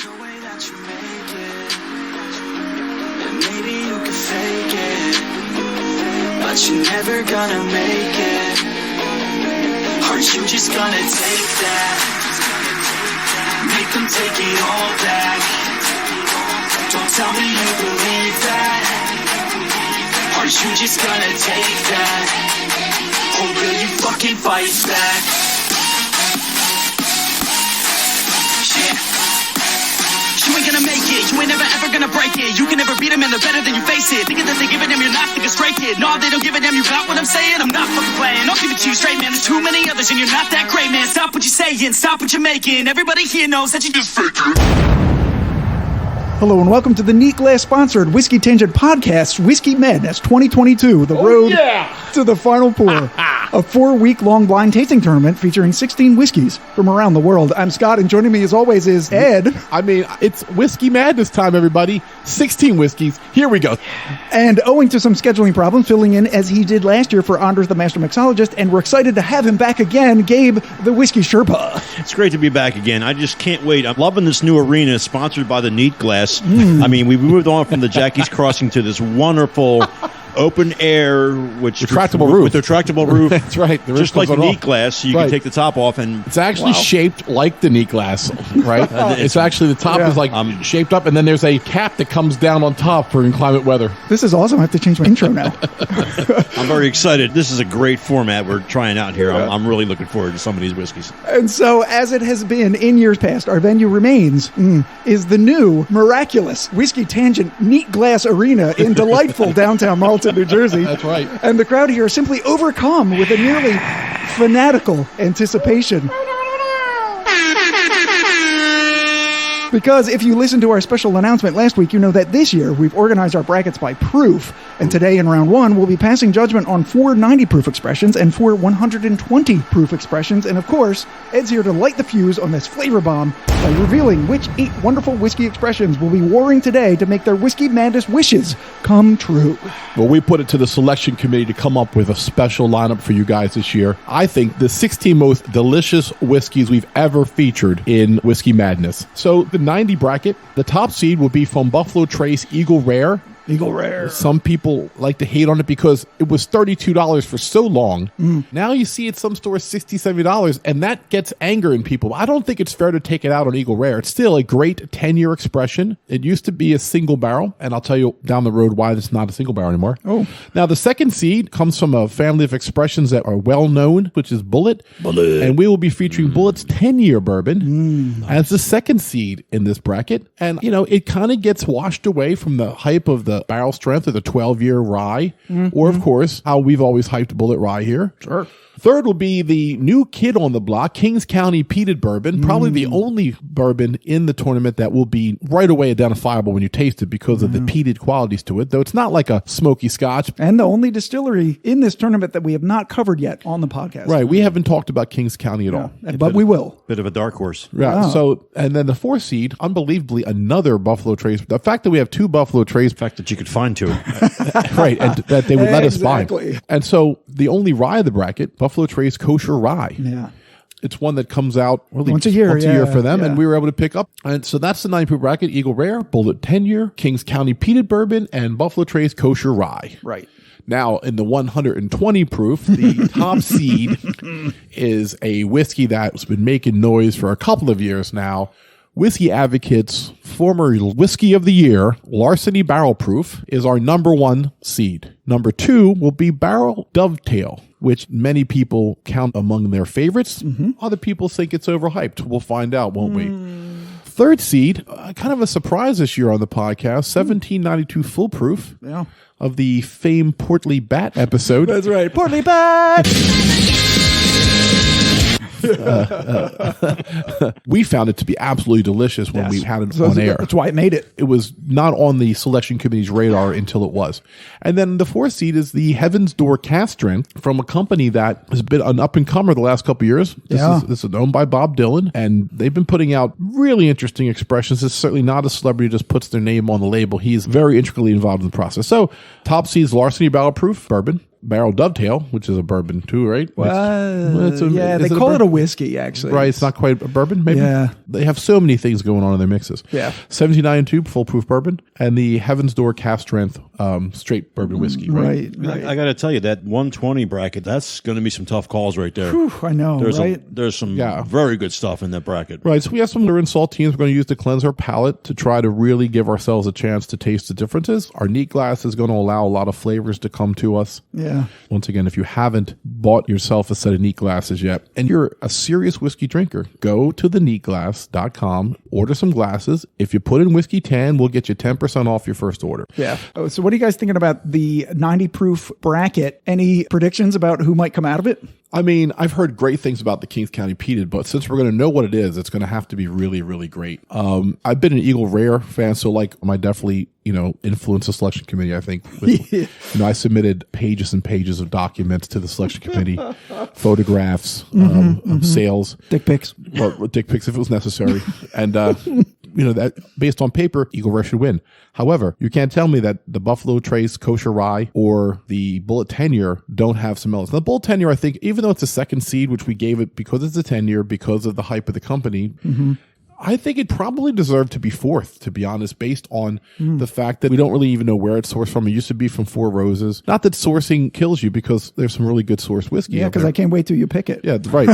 the way that you make it, and maybe you can fake it, but you're never gonna make it. Aren't you just gonna take that? Make them take it all back. Don't tell me you believe that. Aren't you just gonna take that? Or will you fucking fight back? You ain't gonna make it, you ain't never ever gonna break it. You can never beat them and they're better than you face it. Thinking that they give a damn, you're not thinking straight, kid. No, they don't give a damn, you got what I'm saying? I'm not fucking playing, I'll give it to you straight, man. There's too many others and you're not that great, man. Stop what you're saying, stop what you're making. Everybody here knows that you just faking. Hello and welcome to the Neat Glass sponsored Whiskey Tangent Podcast, Whiskey Madness 2022, the road to the final pour. A 4-week-long blind tasting tournament featuring 16 whiskeys from around the world. I'm Scott, and joining me as always is Ed. I mean, it's Whiskey Madness time, everybody. 16 whiskeys. Here we go. And owing to some scheduling problems, filling in as he did last year for Anders the Master Mixologist, and we're excited to have him back again, Gabe the Whiskey Sherpa. It's great to be back again. I just can't wait. I'm loving this new arena sponsored by the Neat Glass. I mean, we moved on from the Jackie's Crossing to this wonderful open air, which retractable roof. With retractable roof. That's right. The just like the Neat Glass, so you can take the top off. And it's actually shaped like the Neat Glass, right? It's actually, the top is like shaped up, and then there's a cap that comes down on top for inclement weather. This is awesome. I have to change my intro now. I'm very excited. This is a great format we're trying out here. I'm really looking forward to some of these whiskeys. And so, as it has been in years past, our venue remains is the new, miraculous Whiskey Tangent Neat Glass Arena in delightful downtown Marlton, New Jersey. That's right. And the crowd here is simply overcome with a nearly fanatical anticipation. Because if you listened to our special announcement last week, you know that this year we've organized our brackets by proof. And today in round 1, we'll be passing judgment on 4 90-proof expressions and 4 120-proof expressions. And of course, Ed's here to light the fuse on this flavor bomb by revealing which 8 wonderful whiskey expressions will be warring today to make their Whiskey Madness wishes come true. Well, we put it to the selection committee to come up with a special lineup for you guys this year. I think the 16 most delicious whiskeys we've ever featured in Whiskey Madness. So the 90 bracket, the top seed will be from Buffalo Trace Eagle Rare. Eagle Rare. Some people like to hate on it because it was $32 for so long. Now you see at some stores $60, $70, and that gets anger in people. I don't think it's fair to take it out on Eagle Rare. It's still a great 10-year expression. It used to be a single barrel, and I'll tell you down the road why it's not a single barrel anymore. Now, the second seed comes from a family of expressions that are well-known, which is Bulleit. And we will be featuring Bulleit's 10-year bourbon as the second seed in this bracket. And, you know, it kind of gets washed away from the hype of the barrel strength of the 12-year rye, or of course, how we've always hyped Bulleit rye here. Sure. Third will be the new kid on the block, Kings County Peated Bourbon, probably the only bourbon in the tournament that will be right away identifiable when you taste it because of the peated qualities to it, though it's not like a smoky scotch. And the only distillery in this tournament that we have not covered yet on the podcast. Right, we haven't talked about Kings County at all. But we will. Bit of a dark horse. Yeah. So, and then the 4th seed, unbelievably, another Buffalo Trace. The fact that we have 2 Buffalo Trace. The fact that you could find 2. Right, and that they would let us Exactly. buy. And so the only rye of the bracket, Buffalo Trace Kosher Rye. Yeah. It's one that comes out really once a year for them, and we were able to pick up. And so that's the 90-proof bracket: Eagle Rare, Bulleit 10-year, Kings County Peated Bourbon, and Buffalo Trace Kosher Rye. Right. Now, in the 120 proof, the top seed is a whiskey that's been making noise for a couple of years now. Whiskey Advocate's former Whiskey of the Year, Larceny Barrel Proof, is our number 1 seed. Number 2 will be Barrell Dovetail, which many people count among their favorites. Other people think it's overhyped. We'll find out, won't we? Third seed, kind of a surprise this year on the podcast, 1792 Full Proof of the famed Portly Bat episode. That's right. Portly Bat! We found it to be absolutely delicious when we had it on air. That's why it made it. It was not on the selection committee's radar until it was. And then the 4th seed is the Heaven's Door Cask Strength from a company that has been an up-and-comer the last couple of years. This is owned by Bob Dylan, and they've been putting out really interesting expressions. It's certainly not a celebrity who just puts their name on the label. He is very intricately involved in the process. So top seed is Larceny Barrel Proof Bourbon. Barrell Dovetail, which is a bourbon too, right? They call it a whiskey, actually. Right, it's not quite a bourbon, maybe? Yeah. They have so many things going on in their mixes. Yeah. 1792 full proof bourbon, and the Heaven's Door Cask Strength straight bourbon whiskey, right? Right. I got to tell you, that 120 bracket, that's going to be some tough calls right there. Whew, I know, There's some very good stuff in that bracket. Right, so we have some Lurin saltines we're going to use to cleanse our palate to try to really give ourselves a chance to taste the differences. Our neat glass is going to allow a lot of flavors to come to us. Yeah. Once again, if you haven't bought yourself a set of neat glasses yet, and you're a serious whiskey drinker, go to theneatglass.com, order some glasses. If you put in Whiskey 10, we'll get you 10% off your first order. Yeah. Oh, so what are you guys thinking about the 90 proof bracket? Any predictions about who might come out of it? I mean, I've heard great things about the Kings County Peated, but since we're going to know what it is, it's going to have to be really, really great. I've been an Eagle Rare fan, so like I definitely, influenced the selection committee, I think. With, I submitted pages and pages of documents to the selection committee, photographs of sales. Dick pics. Well, dick pics if it was necessary. And, that based on paper, Eagle Rare should win. However, you can't tell me that the Buffalo Trace Kosher Rye or the Bulleit 10-year don't have some elements. Now, the Bulleit 10-year, I think, even though it's a second seed, which we gave it because it's a 10-year, because of the hype of the company, I think it probably deserved to be fourth, to be honest, based on the fact that we don't really even know where it's sourced from. It used to be from Four Roses. Not that sourcing kills you, because there's some really good sourced whiskey. Yeah, because I can't wait till you pick it. Yeah, right.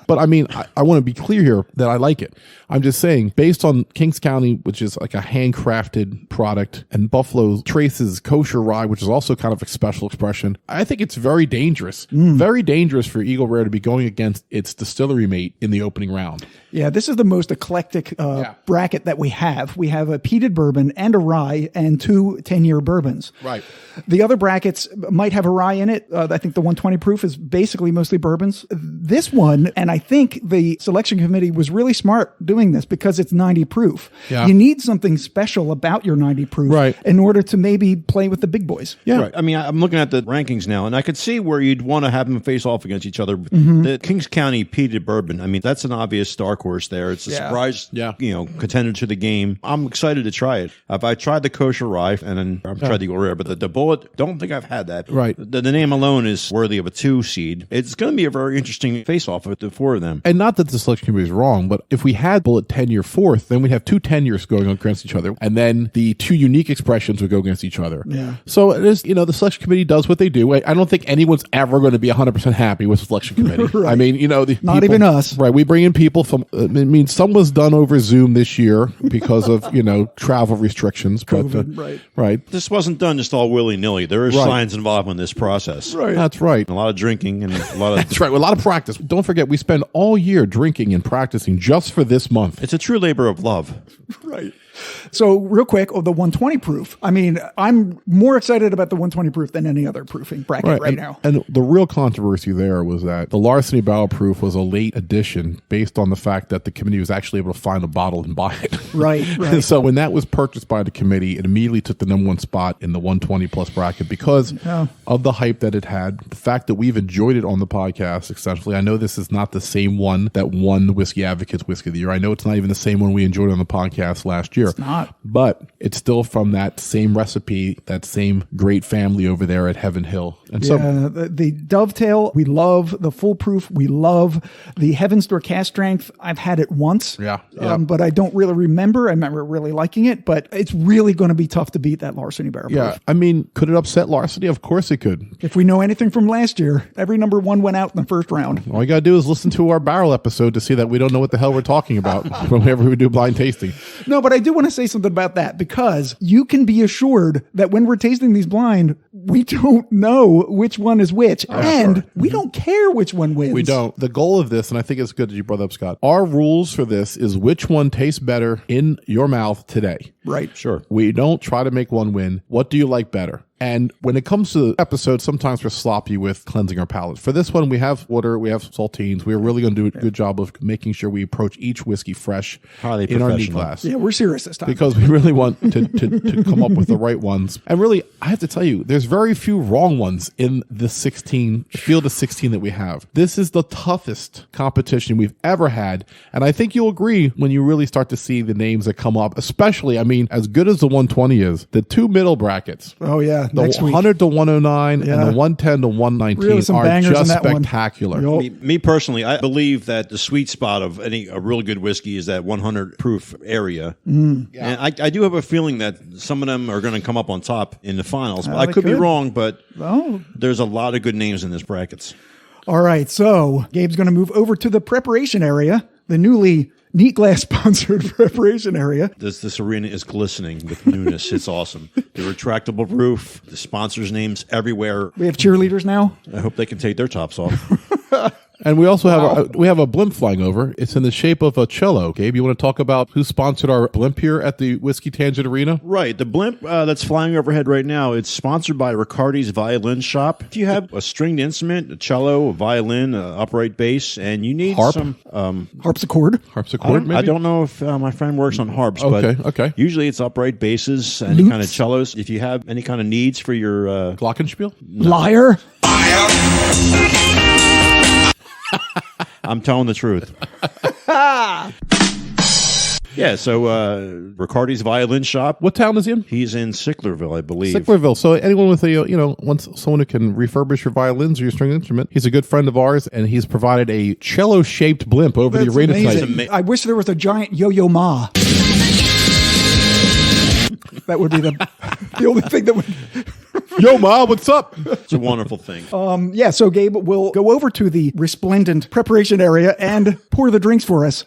But I mean, I want to be clear here that I like it. I'm just saying, based on Kings County, which is like a handcrafted product, and Buffalo Trace's Kosher Rye, which is also kind of a special expression, I think it's very dangerous. Very dangerous for Eagle Rare to be going against its distillery mate in the opening round. Yeah, this is the most eclectic bracket that we have. We have a peated bourbon and a rye and 2 10-year bourbons. Right. The other brackets might have a rye in it. I think the 120 proof is basically mostly bourbons. This one, and I think the selection committee was really smart doing this because it's 90 proof. Yeah. You need something special about your 90 proof in order to maybe play with the big boys. Yeah. Right. I mean, I'm looking at the rankings now, and I could see where you'd want to have them face off against each other. The Kings County Peated Bourbon, I mean, that's an obvious dark horse there. It's a surprise, contender to the game. I'm excited to try it. I tried the Kosher Rye, and then I've tried the Eagle Rare, but the Bulleit, don't think I've had that. Right. The name alone is worthy of a 2 seed. It's going to be a very interesting face-off with the 4 of them. And not that the selection committee is wrong, but if we had Bulleit 10-year fourth, then we'd have 2 10-years going against each other, and then the 2 unique expressions would go against each other. Yeah. So it is, the selection committee does what they do. I don't think anyone's ever going to be 100% happy with the selection committee. Right. I mean, not even us. Right. We bring in people from, some was done over Zoom this year because of, travel restrictions. COVID, but, right. This wasn't done just all willy-nilly. There is science involved in this process. Right. That's right. A lot of drinking and a lot of... That's right. A lot of practice. Don't forget, we spend all year drinking and practicing just for this month. It's a true labor of love. Right. So real quick, the 120 proof. I mean, I'm more excited about the 120 proof than any other proofing bracket right now. And the real controversy there was that the Larceny Barrel Proof was a late addition based on the fact that the committee was actually able to find a bottle and buy it. Right. And so when that was purchased by the committee, it immediately took the number 1 spot in the 120 plus bracket because of the hype that it had. The fact that we've enjoyed it on the podcast extensively. I know this is not the same one that won the Whiskey Advocates Whiskey of the Year. I know it's not even the same one we enjoyed on the podcast last year. It's not. But it's still from that same recipe, that same great family over there at Heaven Hill. And so the Dovetail, we love. The Full Proof, we love. The Heaven's Door Cask Strength, I've had it once. But I don't really remember. I remember really liking it, but it's really going to be tough to beat that Larceny Barrel Proof. I mean, could it upset Larceny? Of course it could. If we know anything from last year, every number 1 went out in the first round. All you got to do is listen to our Barrel episode to see that we don't know what the hell we're talking about whenever we do blind tasting. No, but I do want to say something about that because you can be assured that when we're tasting these blind, we don't know which one is which. We don't care which one wins. We don't. The goal of this, and I think it's good that you brought up, Scott, our rules for this is which one tastes better in your mouth today. Right. Sure. We don't try to make one win. What do you like better? And when it comes to episodes, sometimes we're sloppy with cleansing our palate. For this one, we have water, we have saltines. We're really going to do a good job of making sure we approach each whiskey fresh Highly in our neat professional. glass. Yeah, we're serious this time. Because we really want to come up with the right ones. And really, I have to tell you, there's very few wrong ones in the field of 16 that we have. This is the toughest competition we've ever had. And I think you'll agree when you really start to see the names that come up, especially, I mean, as good as the 120 is, the 2 middle brackets. Oh, yeah. The next week. 100 to 109 and the 110 to 119 Really some are bangers in just that one. spectacular. Yep. Me personally, I believe that the sweet spot of a really good whiskey is that 100 proof area. And I do have a feeling that some of them are going to come up on top in the finals. I could be wrong, but there's a lot of good names in this brackets. All right, so Gabe's going to move over to the preparation area, the newly Neat Glass sponsored preparation area. This arena is glistening with newness. It's awesome. The retractable roof, the sponsors' names everywhere. We have cheerleaders now. I hope they can take their tops off. And we also have a blimp flying over. It's in the shape of a cello. Gabe, you want to talk about who sponsored our blimp here at the Whiskey Tangent Arena? Right. The blimp that's flying overhead right now, it's sponsored by Riccardi's Violin Shop. If you have a stringed instrument, a cello, a violin, an upright bass, and you need some... Harpsichord, maybe? I don't know if my friend works on harps, but usually it's upright basses, any kind of cellos. If you have any kind of needs for your... Glockenspiel? Liar. I'm telling the truth. Yeah, so Riccardi's Violin Shop. What town is he in? He's in Sicklerville, I believe. Sicklerville. So anyone with wants someone who can refurbish your violins or your string instrument, he's a good friend of ours, and he's provided a cello-shaped blimp over the arena tonight. I wish there was a giant Yo-Yo Ma. That would be the only thing that would... Yo, Ma, what's up? It's a wonderful thing. So Gabe will go over to the resplendent preparation area and pour the drinks for us.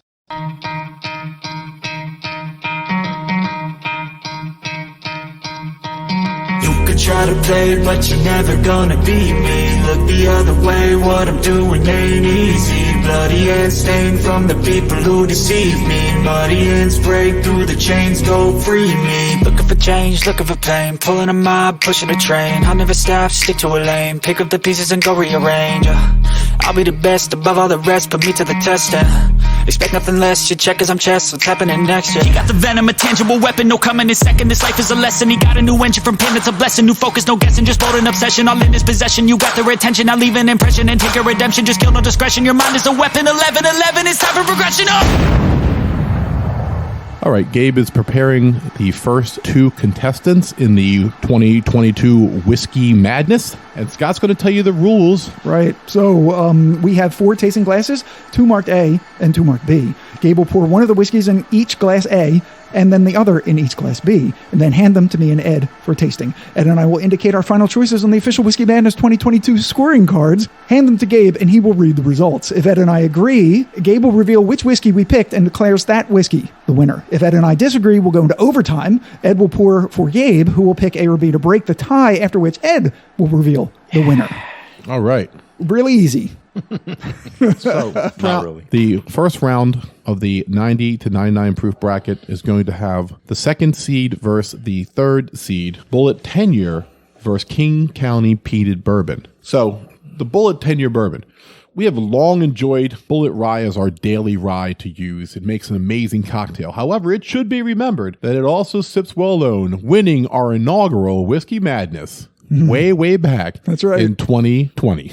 Try to play it, but you're never gonna beat me. Look the other way, what I'm doing ain't easy. Bloody hands stained from the people who deceive me. Muddy hands break through the chains, go free me. Looking for change, looking for pain. Pulling a mob, pushing a train. I'll never stop, stick to a lane. Pick up the pieces and go rearrange. I'll be the best above all the rest, put me to the test and expect nothing less. You check as I'm chess, what's happening next? He got the venom, a tangible weapon, no coming in second. This life is a lesson. He got a new engine from pain, it's a blessing. New focus, no guessing, just bold and obsession. All in his possession, you got their attention. I leave an impression and take a redemption. Just kill no discretion. Your mind is a weapon. 11-11, it's time for progression. All right, Gabe is preparing the first two contestants in the 2022 Whiskey Madness, and Scott's going to tell you the rules. Right. So we have 4 tasting glasses, 2 marked A and 2 marked B. Gabe will pour one of the whiskeys in each glass A, and then the other in each glass B, and then hand them to me and Ed for tasting. Ed and I will indicate our final choices on the official Whiskey Madness 2022 scoring cards, hand them to Gabe, and he will read the results. If Ed and I agree, Gabe will reveal which whiskey we picked and declares that whiskey the winner. If Ed and I disagree, we'll go into overtime. Ed will pour for Gabe, who will pick A or B to break the tie, after which Ed will reveal the winner. All right. Really easy. So, not really. The first round of the 90 to 99 proof bracket is going to have the second seed versus the third seed, Bulleit 10-year versus King County Peated Bourbon. So, the Bulleit 10-year bourbon. We have long enjoyed Bulleit rye as our daily rye to use. It makes an amazing cocktail. However, it should be remembered that it also sips well alone, winning our inaugural Whiskey Madness. Way back. That's right. In 2020.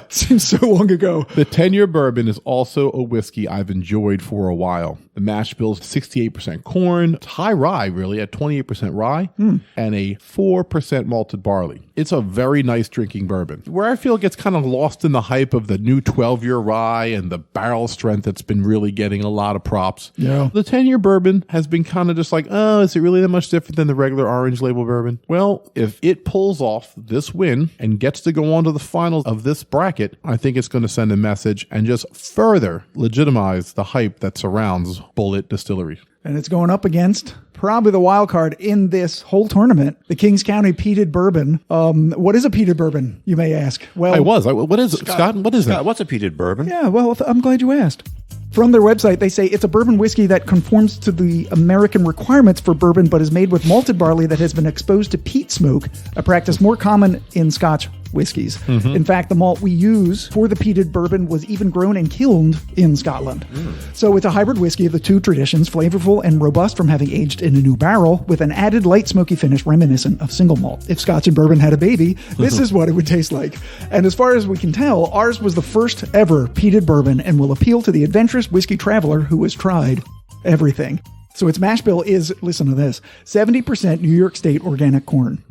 Seems so long ago. The 10-year bourbon is also a whiskey I've enjoyed for a while. The mash bill is 68% corn. It's high rye, really, at 28% rye, and a 4% malted barley. It's a very nice drinking bourbon. Where I feel it gets kind of lost in the hype of the new 12-year rye and the barrel strength that's been really getting a lot of props. Yeah. The 10-year bourbon has been kind of just like, oh, is it really that much different than the regular orange label bourbon? Well, if it pulls off this win and gets to go on to the finals of this bracket, I think it's going to send a message and just further legitimize the hype that surrounds Bulleit Distillery. And it's going up against probably the wild card in this whole tournament, the Kings County Peated Bourbon. What is a peated bourbon, you may ask? Well, what is it? Scott, what is that? What's a peated bourbon? Yeah, well, I'm glad you asked. From their website, they say it's a bourbon whiskey that conforms to the American requirements for bourbon, but is made with malted barley that has been exposed to peat smoke, a practice more common in Scotch whiskeys. In fact, the malt we use for the peated bourbon was even grown and kilned in Scotland. So it's a hybrid whiskey of the two traditions, flavorful and robust from having aged in a new barrel, with an added light smoky finish reminiscent of single malt. If Scotch and bourbon had a baby, this is what it would taste like. And as far as we can tell, ours was the first ever peated bourbon and will appeal to the adventurous whiskey traveler who has tried everything. So its mash bill is, listen to this, 70% New York State organic corn.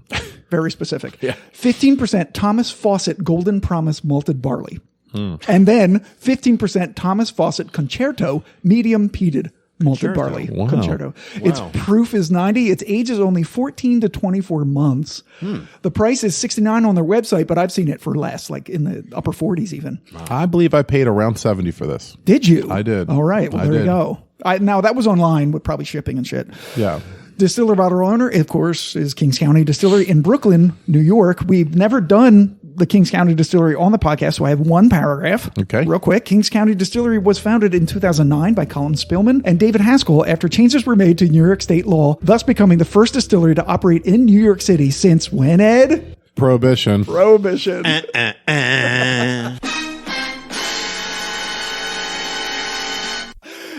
Very specific. Yeah. 15% Thomas Fawcett Golden Promise Malted Barley. And then 15% Thomas Fawcett Concerto Medium Peated Malted Barley. Wow. Concerto. Its proof is 90. Its age is only 14 to 24 months. The price is $69 on their website, but I've seen it for less, like in the upper 40s even. I believe I paid around $70 for this. Did you? I did. All right. Well, there you go. Now, that was online with probably shipping and shit. Yeah. Distiller bottle owner, of course, is Kings County Distillery in Brooklyn, New York. We've never done the Kings County Distillery on the podcast, so I have one paragraph. Okay. Real quick. Kings County Distillery was founded in 2009 by Colin Spillman and David Haskell after changes were made to New York state law, thus becoming the first distillery to operate in New York City since when, Ed? Prohibition.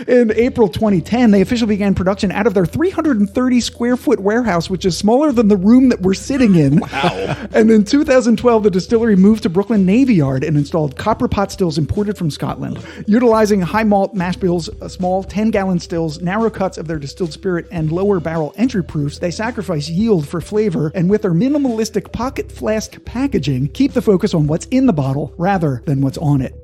In April 2010, they officially began production out of their 330 square foot warehouse, which is smaller than the room that we're sitting in. Wow. And in 2012, the distillery moved to Brooklyn Navy Yard and installed copper pot stills imported from Scotland. Utilizing high malt mash bills, small 10-gallon stills, narrow cuts of their distilled spirit, and lower barrel entry proofs, they sacrifice yield for flavor, and with their minimalistic pocket flask packaging, keep the focus on what's in the bottle rather than what's on it.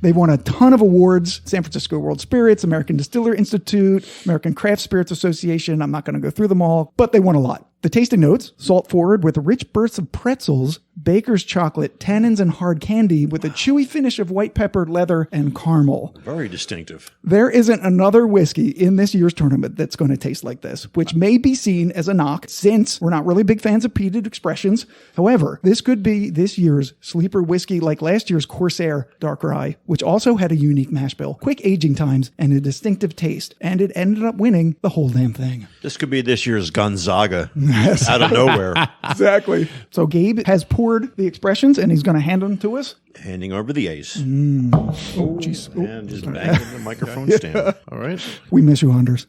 They've won a ton of awards: San Francisco World Spirits, American Distiller Institute, American Craft Spirits Association. I'm not going to go through them all, but they won a lot. The tasting notes: salt forward with rich bursts of pretzels, baker's chocolate, tannins, and hard candy with a chewy finish of white pepper, leather, and caramel. Very distinctive. There isn't another whiskey in this year's tournament that's going to taste like this, which may be seen as a knock since we're not really big fans of peated expressions. However, this could be this year's sleeper whiskey like last year's Corsair Dark Rye, which also had a unique mash bill, quick aging times, and a distinctive taste. And it ended up winning the whole damn thing. This could be this year's Gonzaga. Yes. Out of nowhere. Exactly. So Gabe has poured the expressions and he's going to hand them to us. Handing over the ace. Oh, jeez. And just banging the microphone stand. All right. We miss you, Anders.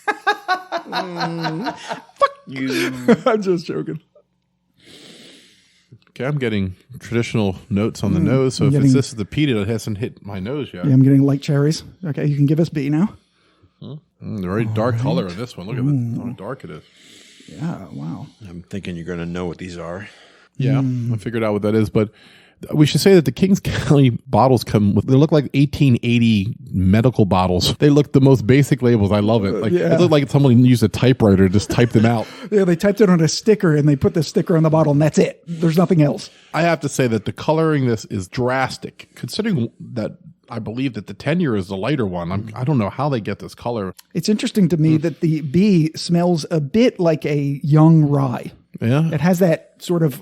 Fuck you. I'm just joking. Okay, I'm getting traditional notes on the nose. So if this is the peated, it hasn't hit my nose yet. Yeah, I'm getting light cherries. Okay, you can give us B now. Very dark color of this one. Look at how dark it is. Yeah, wow. I'm thinking you're going to know what these are. Yeah, I figured out what that is. But we should say that the Kings County bottles they look like 1880 medical bottles. They look the most basic labels. I love it. It looked like someone used a typewriter to just type them out. Yeah, they typed it on a sticker and they put the sticker on the bottle and that's it. There's nothing else. I have to say that the coloring this is drastic, considering that I believe that the 10-year is the lighter one. I don't know how they get this color. It's interesting to me that the B smells a bit like a young rye. Yeah. It has that sort of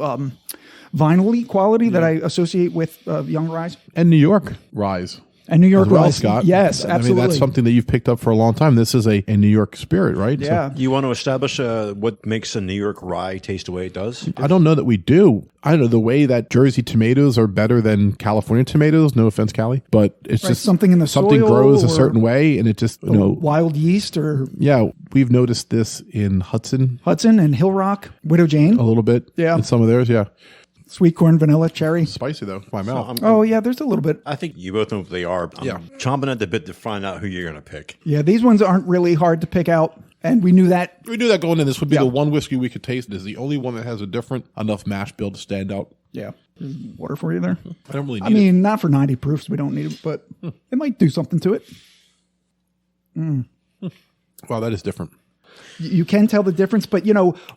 vinyl-y quality that I associate with young ryes. And New York ryes. And New York well, ryes. Scott. Yes, absolutely. I mean, that's something that you've picked up for a long time. This is a New York spirit, right? Yeah. So, you want to establish what makes a New York rye taste the way it does? I don't know that we do. I don't know the way that Jersey tomatoes are better than California tomatoes. No offense, Cali, but it's just something in the something soil grows a certain way, and it just wild yeast or we've noticed this in Hudson and Hill Rock, Widow Jane a little bit. Yeah, in some of theirs. Yeah, sweet corn, vanilla, cherry. Spicy though. My mouth. There's a little bit. I think you both know what they are. I'm chomping at the bit to find out who you're going to pick. Yeah, these ones aren't really hard to pick out. And we knew that. We knew that going in. This would be the one whiskey we could taste. It is the only one that has a different enough mash bill to stand out. Yeah. Water for you there? I don't really need it. Not for 90 proofs. We don't need it, but it might do something to it. Wow, that is different. You can tell the difference, but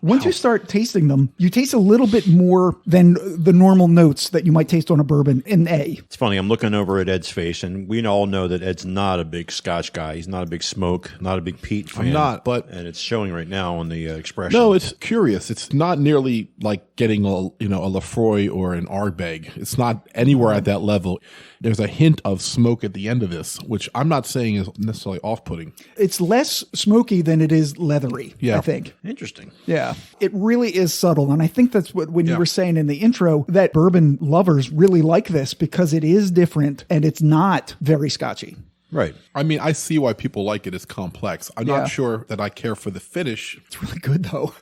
once you start tasting them, you taste a little bit more than the normal notes that you might taste on a bourbon in A. It's funny, I'm looking over at Ed's face, and we all know that Ed's not a big Scotch guy. He's not a big smoke, not a big peat fan. I'm not, and it's showing right now on the expression. No, it's curious. It's not nearly like getting a Lefroy or an Ardbeg. It's not anywhere at that level. There's a hint of smoke at the end of this, which I'm not saying is necessarily off-putting. It's less smoky than it is leathery, I think. Interesting. Yeah. It really is subtle. And I think that's what, when you were saying in the intro, that bourbon lovers really like this because it is different and it's not very Scotchy. Right. I mean, I see why people like it. It's complex. I'm not sure that I care for the finish. It's really good, though.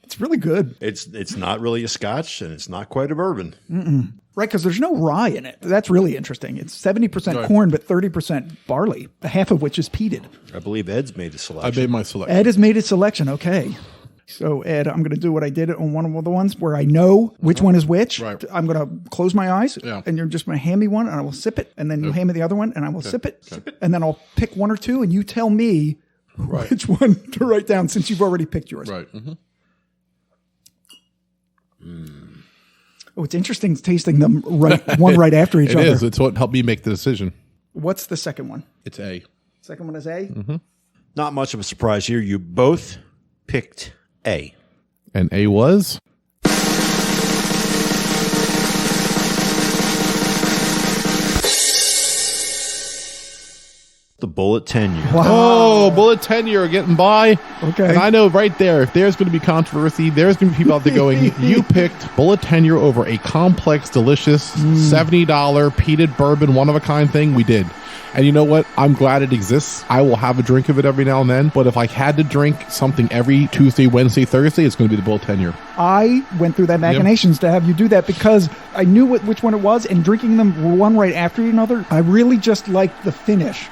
It's really good. It's not really a Scotch, and it's not quite a bourbon. Mm-mm. Right, because there's no rye in it. That's really interesting. It's 70% corn, but 30% barley, half of which is peated. I believe Ed's made a selection. I made my selection. Ed has made his selection. Okay. So, Ed, I'm going to do what I did on one of the ones where I know which one is which. Right. I'm going to close my eyes, and you're just going to hand me one, and I will sip it, and then you hand me the other one, and I will sip it, and then I'll pick one or two, and you tell me which one to write down since you've already picked yours. Right. Oh, it's interesting tasting them right after each other. It is. It's what helped me make the decision. What's the second one? It's A. Second one is A? Mm-hmm. Not much of a surprise here. You both picked A. And A was? The Bulleit 10-year. Wow. Oh, Bulleit 10-year getting by. Okay. And I know right there, if there's going to be controversy, there's going to be people out there going, you picked Bulleit 10-year over a complex, delicious, $70 peated bourbon, one-of-a-kind thing. We did. And you know what? I'm glad it exists. I will have a drink of it every now and then. But if I had to drink something every Tuesday, Wednesday, Thursday, it's going to be the Bulleit 10-year. I went through that machinations to have you do that because I knew which one it was, and drinking them one right after another, I really just liked the finish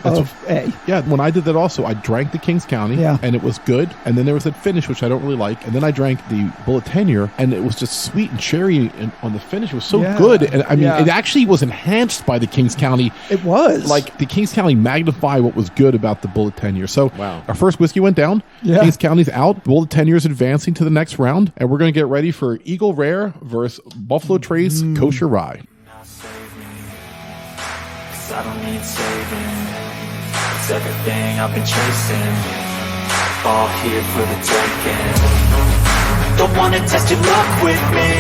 of A. Yeah, when I did that also, I drank the Kings County, and it was good. And then there was that finish, which I don't really like. And then I drank the Bulleit 10-year, and it was just sweet and cherry on the finish. It was so good. And I mean, it actually was enhanced by the Kings County. It was. Like, the Kings County magnified what was good about the Bulleit 10-year. So our first whiskey went down. Yeah. Kings County's out. Bulleit 10-year is advancing to the next round. And we're going to get ready for Eagle Rare versus Buffalo Trace Kosher Rye. Cause I don't need saving. It's everything I've been chasing. All here for the taking. Don't wanna test your luck with me.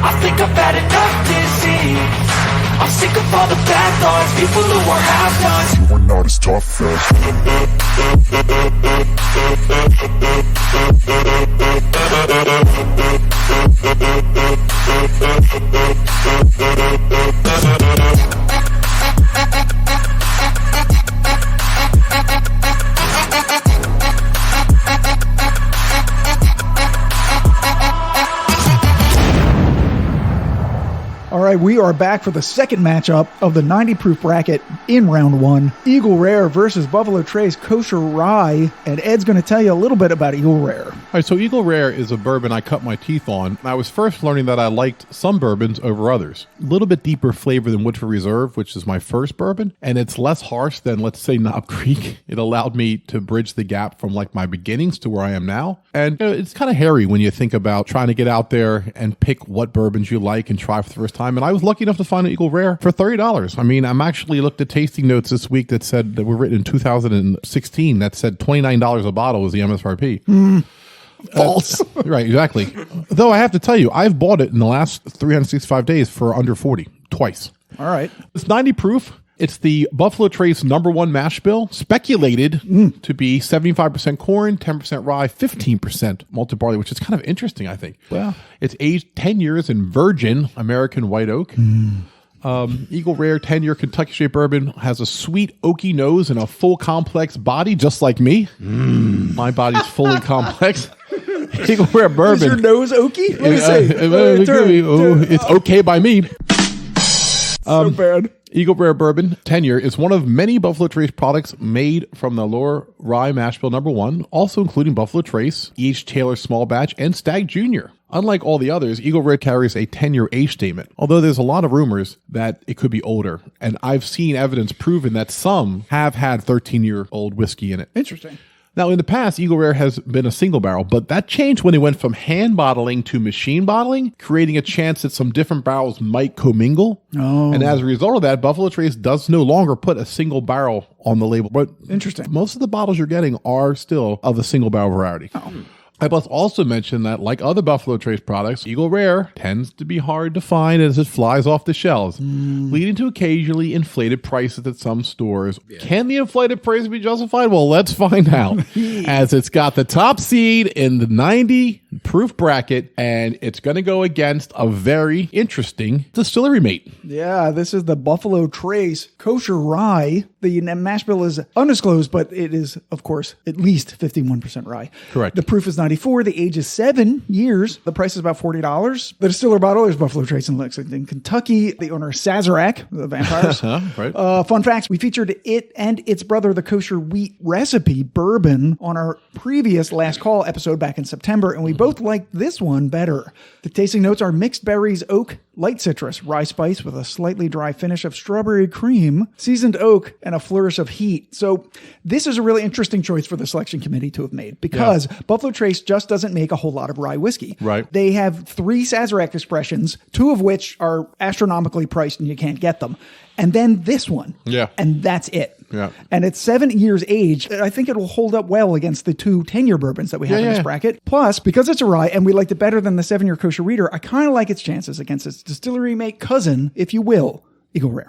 I think I've had enough disease. I'm sick of all the bad thoughts, people who are half-nots. You are not as tough All right, we are back for the second matchup of the 90 proof bracket in round one. Eagle Rare versus Buffalo Trace Kosher Rye. And Ed's going to tell you a little bit about Eagle Rare. All right, so Eagle Rare is a bourbon I cut my teeth on. I was first learning that I liked some bourbons over others. A little bit deeper flavor than Woodford Reserve, which is my first bourbon. And it's less harsh than, let's say, Knob Creek. It allowed me to bridge the gap from like my beginnings to where I am now. And it's kind of hairy when you think about trying to get out there and pick what bourbons you like and try for the first time. And I was lucky enough to find an Eagle Rare for $30. I mean, I'm actually looked at tasting notes this week that said that were written in 2016 that said $29 a bottle was the MSRP. False. Right, exactly. Though I have to tell you, I've bought it in the last 365 days for under 40, twice. All right. It's 90 proof. It's the Buffalo Trace #1 mash bill, speculated to be 75% corn, 10% rye, 15% malted barley, which is kind of interesting, I think. Wow. It's aged 10 years in virgin American white oak. Eagle Rare 10-year Kentucky Straight Bourbon has a sweet oaky nose and a full complex body, just like me. My body's fully complex. Eagle Rare Bourbon. Is your nose oaky? Let me see. It's okay by me. So bad. Eagle Rare Bourbon 10-year is one of many Buffalo Trace products made from the Lower Rye Mash Bill #1, also including Buffalo Trace, E.H. Taylor Small Batch, and Stag Jr. Unlike all the others, Eagle Rare carries a 10-year age statement, although there's a lot of rumors that it could be older, and I've seen evidence proving that some have had 13-year-old whiskey in it. Interesting. Now, in the past, Eagle Rare has been a single barrel, but that changed when it went from hand bottling to machine bottling, creating a chance that some different barrels might commingle. Oh. And as a result of that, Buffalo Trace does no longer put a single barrel on the label. But Interesting. Most of the bottles you're getting are still of the single barrel variety. Oh. I must also mention that, like other Buffalo Trace products, Eagle Rare tends to be hard to find as it flies off the shelves, leading to occasionally inflated prices at some stores. Yeah. Can the inflated price be justified? Well, let's find out, as it's got the top seed in the 90 proof bracket, and it's going to go against a very interesting distillery mate. Yeah, this is the Buffalo Trace Kosher Rye. The mash bill is undisclosed, but it is, of course, at least 51% rye. Correct. The proof is 94. The age is 7 years. The price is about $40. The distiller bottle is Buffalo Trace in Lexington, Kentucky. The owner is Sazerac, the vampires. Right. Fun facts, we featured it and its brother, the Kosher Wheat Recipe Bourbon, on our previous Last Call episode back in September, and we both liked this one better. The tasting notes are mixed berries, oak, light citrus, rye spice with a slightly dry finish of strawberry cream, seasoned oak, and a flourish of heat. So this is a really interesting choice for the selection committee to have made because Buffalo Trace just doesn't make a whole lot of rye whiskey. Right. They have 3 Sazerac expressions, 2 of which are astronomically priced and you can't get them. And then this one. Yeah. And that's it. Yeah. And it's 7 years aged. I think it will hold up well against the 2 10-year bourbons that we have in this bracket. Plus, because it's a rye and we liked it better than the 7-year Kosher Reader, I kind of like its chances against its distillery mate cousin, if you will, Eagle Rare.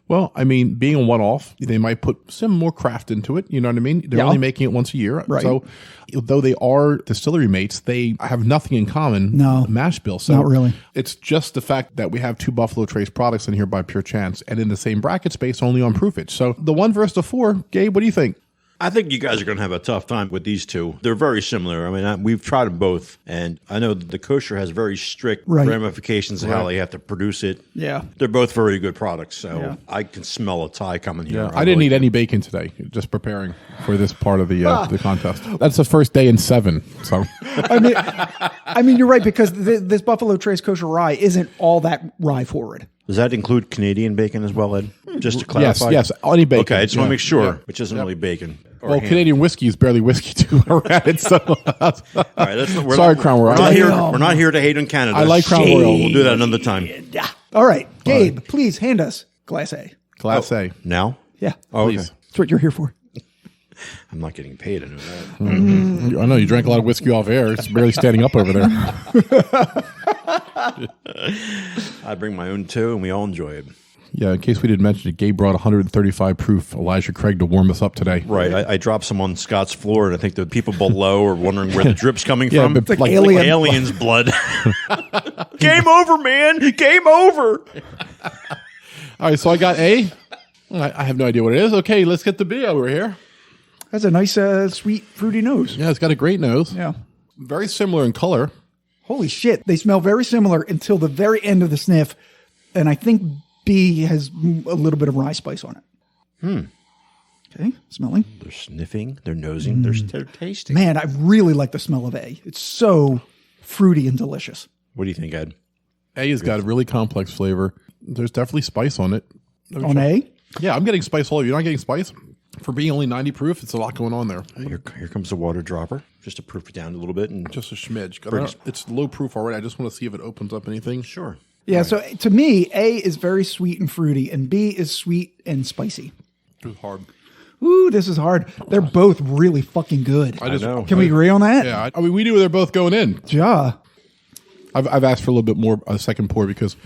Well, I mean, being a one-off, they might put some more craft into it. You know what I mean? They're only making it once a year. Right. So, though they are distillery mates, they have nothing in common. No. Mash bill. So Not really. It's just the fact that we have 2 Buffalo Trace products in here by pure chance and in the same bracket space only on proofage. So the 1 versus the 4, Gabe, what do you think? I think you guys are going to have a tough time with these two. They're very similar. I mean, we've tried them both, and I know that the Kosher has very strict ramifications of how they have to produce it. Yeah. They're both very good products, so I can smell a tie coming here. Yeah, I didn't eat any bacon today, just preparing for this part of the contest. That's the first day in 7. So I mean, you're right, because this Buffalo Trace Kosher Rye isn't all that rye forward. Does that include Canadian bacon as well, Ed? Just to clarify. Yes, any bacon. Okay, I just want to make sure, which isn't really bacon. Well, Canadian whiskey is barely whiskey too. Around it, so. All right, Sorry, Crown Royal. We're not here to hate on Canada. I like Crown Royal. We'll do that another time. All right, Gabe, please hand us Class A. Class A. Now? Yeah. Oh, Please. okay. That's what you're here for. I'm not getting paid. I know that. I know you drank a lot of whiskey off air. It's barely standing up over there. I bring my own too, and we all enjoy it. Yeah, in case we didn't mention it, Gabe brought 135 proof Elijah Craig to warm us up today. Right. I dropped some on Scott's floor, and I think the people below are wondering where the drip's coming from. But It's like aliens' blood. Game over, man. Game over. All right, so I got A. I have no idea what it is. Okay, let's get the B over here. That's a nice, sweet, fruity nose. Yeah, it's got a great nose. Yeah. Very similar in color. Holy shit. They smell very similar until the very end of the sniff. And I think B has a little bit of rye spice on it. Okay, smelling. They're sniffing, they're nosing, they're tasting. Man, I really like the smell of A. It's so fruity and delicious. What do you think, Ed? A has got a really complex flavor. There's definitely spice on it. On A? Yeah, I'm getting spice all over. You're not getting spice? For being only 90 proof, it's a lot going on there. Here comes the water dropper, just to proof it down a little bit. And Just a smidge. It's low proof already. I just want to see if it opens up anything. sure. Yeah, so to me, A is very sweet and fruity, and B is sweet and spicy. It's hard. Ooh, this is hard. They're both really fucking good. I know. Can we agree on that? Yeah, I mean, we knew they're both going in. Yeah. I've asked for a little bit more, a second pour, because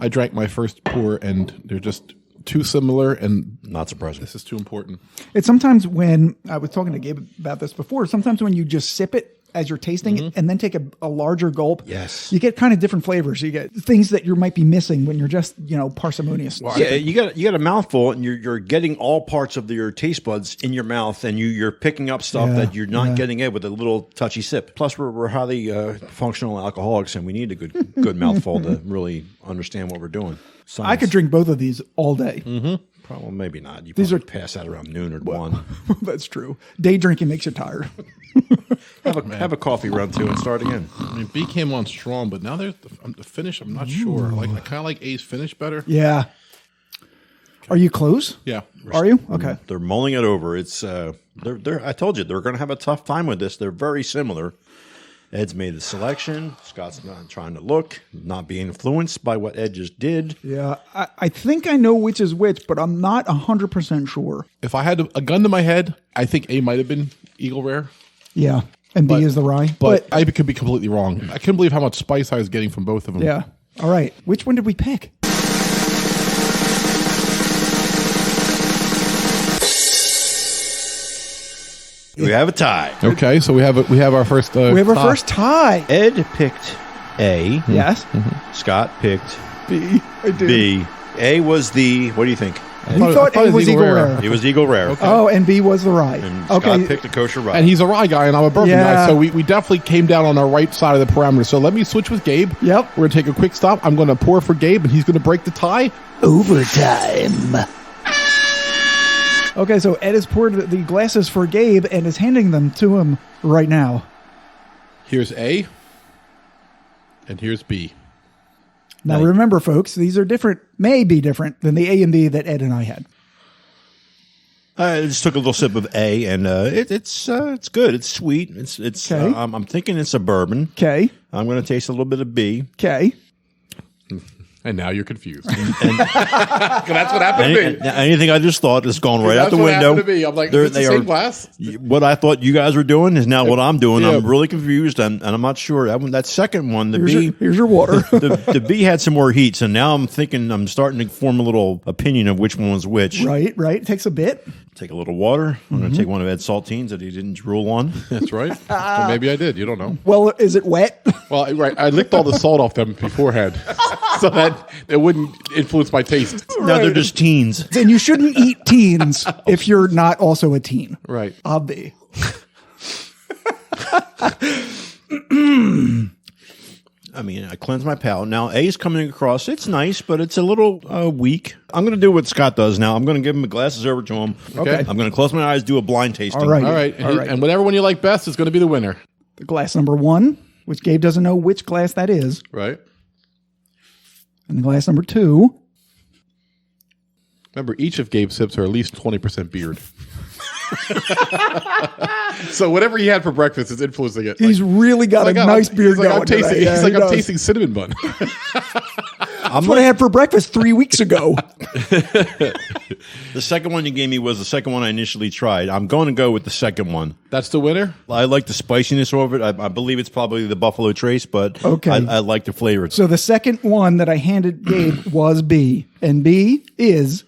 I drank my first pour, and they're just too similar, and Not surprising. this is too important. It's sometimes when, I was talking to Gabe about this before, sometimes when you just sip it as you're tasting it and then take a larger gulp, Yes. you get kind of different flavors. You get things that you might be missing when you're just, parsimonious. Yeah, you got a mouthful, and you're getting all parts of your taste buds in your mouth, and you're picking up stuff that you're not getting it with a little touchy sip. Plus, we're highly functional alcoholics, and we need a good mouthful to really understand what we're doing. I could drink both of these all day. Probably, maybe not. You These probably pass out around noon or 1. That's true. Day drinking makes you tired. Have a coffee run too and start again. I mean, B came on strong, but now there's the finish. I'm not sure. I kind of like A's finish better. Yeah. Are you close? Yeah. Are you? Okay. They're mulling it over. It's they're I told you they're going to have a tough time with this. They're very similar. Ed's made the selection. Scott's not trying to look, not being influenced by what Ed just did. Yeah. I think I know which is which, but I'm not 100% sure. If I had a gun to my head, I think A might have been Eagle Rare. Yeah. And B is the rye. But I could be completely wrong. I couldn't believe how much spice I was getting from both of them. Yeah. All right. Which one did we pick? We have a tie. Okay, so we have our first. We have our first tie. Ed picked A. Yes. Scott picked B. I did. B. A was the. What do you think? You thought A was Eagle Rare. It was Eagle Rare. Okay. Oh, and B was the rye. And Scott picked a kosher rye. And he's a rye guy, and I'm a bourbon guy, so we definitely came down on our right side of the parameter. So let me switch with Gabe. Yep. We're going to take a quick stop. I'm going to pour for Gabe, and he's going to break the tie. Overtime. Okay, so Ed has poured the glasses for Gabe and is handing them to him right now. Here's A, and here's B. Now remember, folks, these are different, may be different than the A and B that Ed and I had. I just took a little sip of A, and it's good. It's sweet. It's. Okay. I'm thinking it's a bourbon. Okay. I'm going to taste a little bit of B. Okay. And now you're confused. And that's what happened to me. Anything I just thought is gone right out the That's what window. happened to me. I'm like, is it the same glass? What I thought you guys were doing is now what I'm doing. Yeah. I'm really confused, and I'm not sure. That second one, Here's your water. the B had some more heat, so now I'm starting to form a little opinion of which one was which. Right. It takes a bit. Take a little water. I'm going to take one of Ed's saltines that he didn't drool on. That's right. So maybe I did. You don't know. Well, is it wet? Well, right. I licked all the salt off them beforehand, so that it wouldn't influence my taste. Now they're just teens. And you shouldn't eat teens if you're not also a teen. Right. I'll be. I mean, I cleanse my palate. Now, A is coming across. It's nice, but it's a little weak. I'm going to do what Scott does now. I'm going to give him the glasses over to him. Okay. I'm going to close my eyes, do a blind tasting. All right. All right. And whatever one you like best is going to be the winner. The glass number 1, which Gabe doesn't know which glass that is. Right. And glass number 2. Remember, each of Gabe's sips are at least 20% beard. So whatever he had for breakfast is influencing it. He's really got a nice beard going. I'm tasting cinnamon bun. That's what I had for breakfast 3 weeks ago. The second one you gave me was the second one I initially tried. I'm going to go with the second one. That's the winner? I like the spiciness of it. I believe it's probably the Buffalo Trace, but okay. I like the flavor. So the second one that I handed Gabe was B. And B is...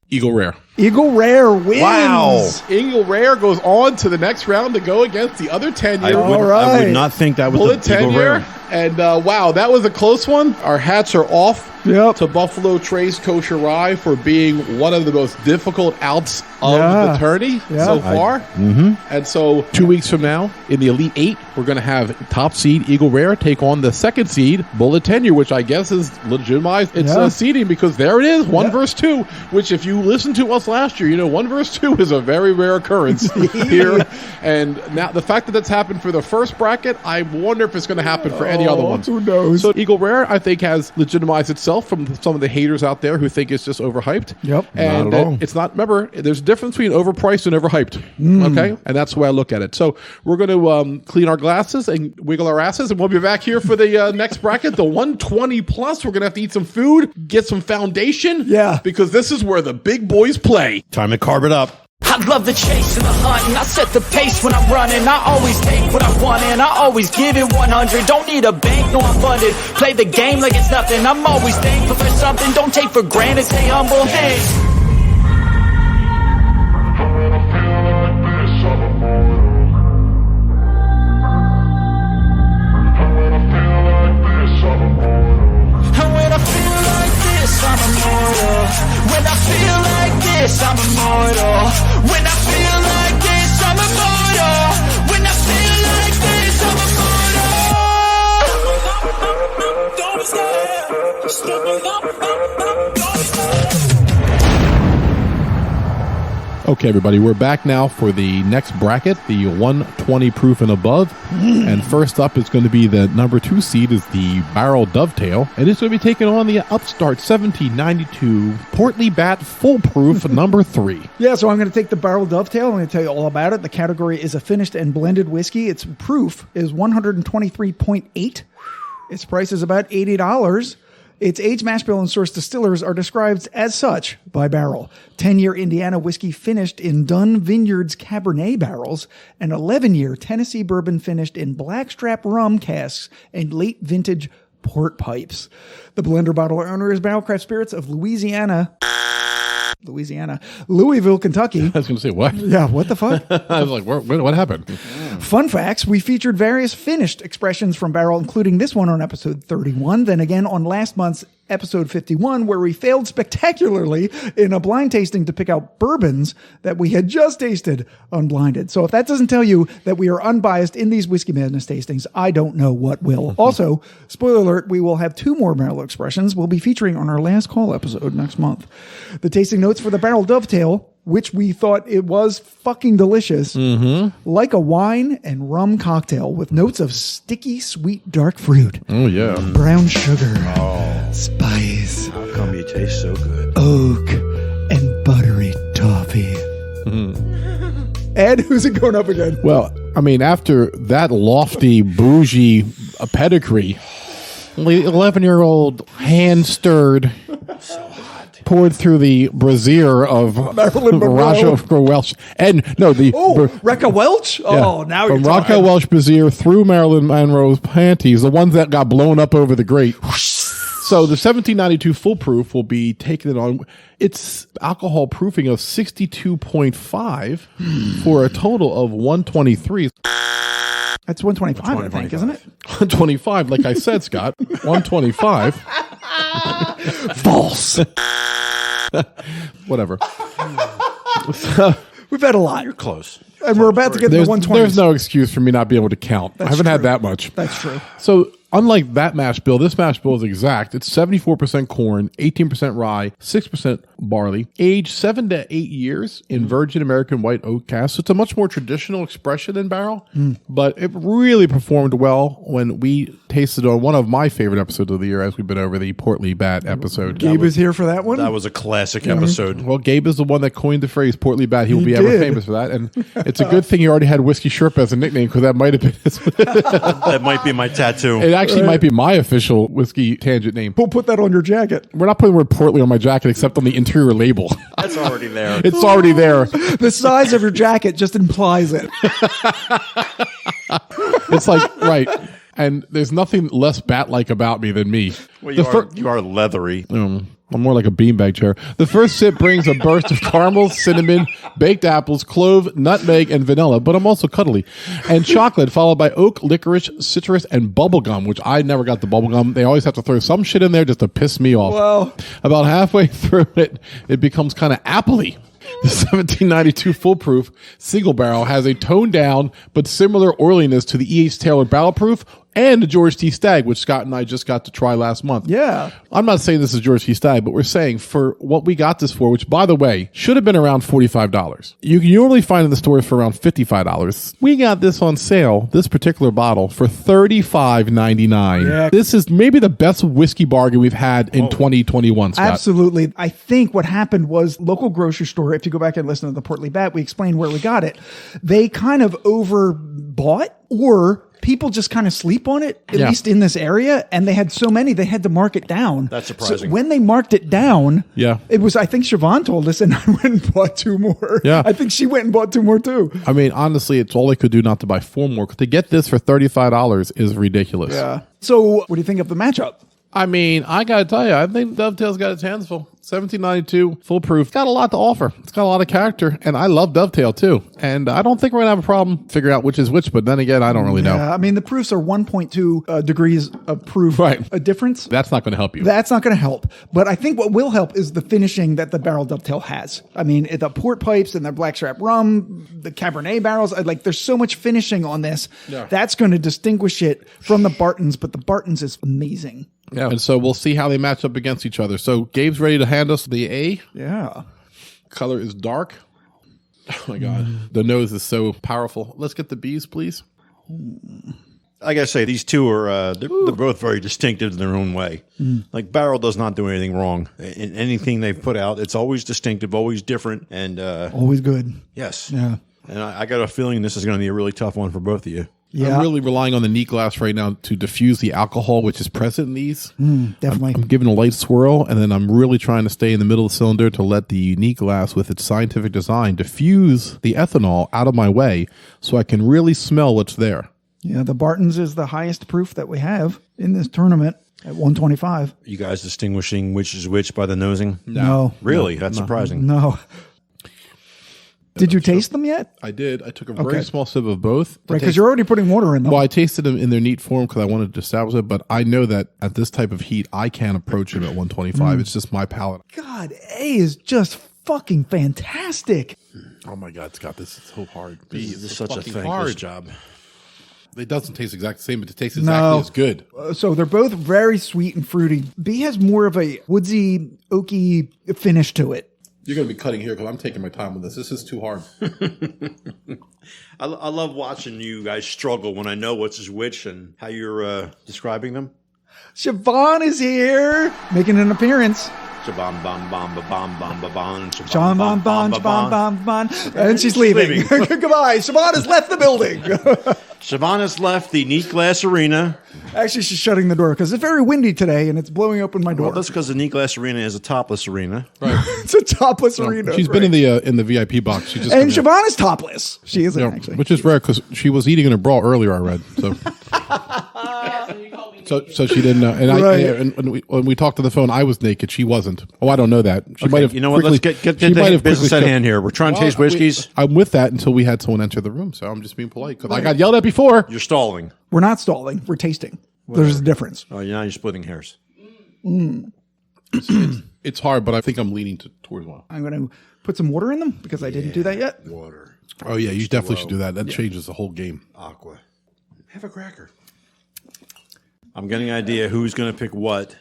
Eagle Rare. Eagle Rare wins. Wow. Eagle Rare goes on to the next round to go against the other 10-year. I would not think that was Bulleit the Eagle Rare. And wow, that was a close one. Our hats are off to Buffalo Trace Kosher Rye for being one of the most difficult outs of the tourney so far. And so 2 weeks from now, in the Elite 8, we're going to have top seed Eagle Rare take on the second seed Bulleit tenure, which I guess is legitimized its seeding because there it is, 1 versus 2, which if you listen to us last year, you know 1 versus 2 is a very rare occurrence here. And now the fact that that's happened for the first bracket, I wonder if it's going to happen for any other ones. Who knows? So Eagle Rare, I think, has legitimized itself from some of the haters out there who think it's just overhyped. Yep. And not at all. it's not, remember, there's a difference between overpriced and overhyped. Okay? And that's the way I look at it. So we're going to clean our glasses and wiggle our asses, and we'll be back here for the next bracket, the 120 plus. We're going to have to eat some food, get some foundation. Yeah. Because this is where the big boys play. Time to carve it up. I love the chase and the hunt, and I set the pace when I'm running. I always take what I want, and I always give it 100. Don't need a bank, no, I'm funded. Play the game like it's nothing. I'm always thankful for something. Don't take for granted, stay humble. Hey. I'm immortal. When I feel like this, I'm immortal. When I feel like this, I'm immortal. When I feel like this, I'm immortal. Don't stop. Okay, everybody, we're back now for the next bracket, the 120 proof and above. And first up is going to be the number 2 seed is the Barrell Dovetail. And it's going to be taking on the upstart 1792 Portly Bat Full Proof number 3. Yeah, so I'm going to take the Barrell Dovetail. I'm going to tell you all about it. The category is a finished and blended whiskey. Its proof is 123.8. Its price is about $80. Its aged mash bill and source distillers are described as such by Barrell. 10-year Indiana whiskey finished in Dunn Vineyards Cabernet barrels, and 11-year Tennessee bourbon finished in blackstrap rum casks and late vintage port pipes. The blender bottle owner is Barrelcraft Spirits of Louisiana, Louisville, Kentucky. I was going to say, what? Yeah, what the fuck? I was like, what happened? Fun facts, we featured various finished expressions from Barrell, including this one on episode 31, then again on last month's episode 51, where we failed spectacularly in a blind tasting to pick out bourbons that we had just tasted unblinded. So if that doesn't tell you that we are unbiased in these Whiskey Madness tastings, I don't know what will. Also, spoiler alert, we will have 2 more Barrel expressions we'll be featuring on our last call episode next month. The tasting notes for the Barrel Dovetail, which we thought it was fucking delicious, like a wine and rum cocktail with notes of sticky, sweet, dark fruit. Oh, yeah. Brown sugar, spice, How come you taste so good? oak, and buttery toffee. Ed, who's it going up again? Well, I mean, after that lofty, bougie pedigree, 11-year-old hand-stirred, poured through the brazier of Marilyn Monroe. Rocco Welch. And no, the Recca Welch? Oh, now you're from Rocco talking. Welch brazier through Marilyn Monroe's panties, the ones that got blown up over the grate. So the 1792 full proof will be taken on its alcohol proofing of 62.5 for a total of 123. That's 125, I think, isn't it? 125, like I said, Scott. 125. False. Whatever. We've had a lot. You're close. And we're about to get to the 120s. There's no excuse for me not being able to count. I haven't had true. that much. That's true. So unlike that mash bill, this mash bill is exact. It's 74% corn, 18% rye, 6% barley, aged 7 to 8 years in virgin American white oak cask. So it's a much more traditional expression in barrel, but it really performed well when we tasted on one of my favorite episodes of the year as we've been over the Portly Bat episode. Gabe is here for that one. That was a classic episode. Well, Gabe is the one that coined the phrase Portly Bat. He will He be ever did. famous for that. And it's a good thing he already had Whiskey Sherpa as a nickname because that might have been his. That might be my tattoo. It actually might be my official whiskey tangent name. We'll put that on your jacket. We're not putting the word Portly on my jacket except on the interior label. That's already there. It's already there. The size of your jacket just implies it. It's like, right. And there's nothing less bat-like about me than me. Well, The you are leathery. I'm more like a beanbag chair. The first sip brings a burst of caramel, cinnamon, baked apples, clove, nutmeg, and vanilla, but I'm also cuddly. And chocolate, followed by oak, licorice, citrus, and bubblegum, which I never got the bubblegum. They always have to throw some shit in there just to piss me off. Well, About halfway through it, it becomes kind of appley. The 1792 full proof single barrel has a toned down but similar oiliness to the E.H. Taylor barrel proof and the George T. Stagg, which Scott and I just got to try last month. yeah. I'm not saying this is George T. Stagg, but we're saying for what we got this for, which, by the way, should have been around $45. You can normally find in the stores for around $55. We got this on sale, this particular bottle, for $35.99. Yeah. This is maybe the best whiskey bargain we've had in 2021, Scott. Absolutely. I think what happened was local grocery store, if you go back and listen to the Portly Bat, we explained where we got it. They kind of overbought, or people just kind of sleep on it, at least in this area. And they had so many, they had to mark it down. That's surprising. So when they marked it down, it was, I think Siobhan told us, and I went and bought 2 more. Yeah. I think she went and bought 2 more too. I mean, honestly, it's all they could do not to buy 4 more. To get this for $35 is ridiculous. Yeah. So what do you think of the matchup? I mean, I got to tell you, I think Dovetail's got its hands full. 1792, full proof. Got a lot to offer. It's got a lot of character, and I love Dovetail too. And I don't think we're going to have a problem figuring out which is which, but then again, I don't really know. Yeah, I mean, the proofs are 1.2 degrees of proof a difference. That's not going to help you. That's not going to help. But I think what will help is the finishing that the Barrel Dovetail has. I mean, the port pipes and the blackstrap rum, the Cabernet barrels, like there's so much finishing on this. Yeah. That's going to distinguish it from the Bartons, but the Bartons is amazing. Yeah, and so we'll see how they match up against each other. So Gabe's ready to hand us the A. Yeah. Color is dark. Oh my God. The nose is so powerful. Let's get the B's, please. I gotta say, these two are they're both very distinctive in their own way. Like Barrel does not do anything wrong in anything they've put out. It's always distinctive, always different, and Always good. yes, Yeah. And I got a feeling this is going to be a really tough one for both of you. Yeah. I'm really relying on the neat glass right now to diffuse the alcohol, which is present in these. Definitely. I'm giving a light swirl, and then I'm really trying to stay in the middle of the cylinder to let the unique glass with its scientific design diffuse the ethanol out of my way so I can really smell what's there. Yeah, the Bartons is the highest proof that we have in this tournament. At 125. You guys distinguishing which is which by the nosing? No. Really? That's surprising. No. Did you taste them yet? I did. I took a very small sip of both. Right, because you're already putting water in them. Well, I tasted them in their neat form because I wanted to establish it, but I know that at this type of heat, I can't approach it at 125. It's just my palate. God, A is just fucking fantastic. Oh my God, Scott, this is so hard. This is such a thankless hard job. It doesn't taste exactly the same, but it tastes exactly as good. So they're both very sweet and fruity. B has more of a woodsy, oaky finish to it. You're going to be cutting here because I'm taking my time with this. This is too hard. I love watching you guys struggle when I know what's is which and how you're describing them. Siobhan is here, making an appearance. Shabam bam bam ba bam bam ba bam. Shabam bam bam bam bam bam. And she's leaving. Goodbye. Siobhan has left the building. Siobhan has left the neat glass arena. Actually, she's shutting the door because it's very windy today and it's blowing open my door. Well, that's because the neat glass arena is a topless arena. Right. It's a topless arena. She's been in the VIP box. She just and Siobhan is topless. She isn't actually. Which is rare because she was eating in a bra earlier, I read. So she didn't know. And when we talked to the phone, I was naked. She wasn't. Oh, I don't know that. She might have. You know what? Let's get the business at hand here. We're trying to taste whiskeys. I'm with that until we had someone enter the room. So I'm just being polite because I got yelled at before. You're stalling. We're not stalling. We're tasting. There's a difference. Oh, now you're splitting hairs. It's hard, but I think I'm leaning towards one. I'm going to put some water in them because I didn't do that yet. Water. Oh, yeah. You definitely should do that. That changes the whole game. Aqua. Have a cracker. I'm getting an idea who's going to pick what.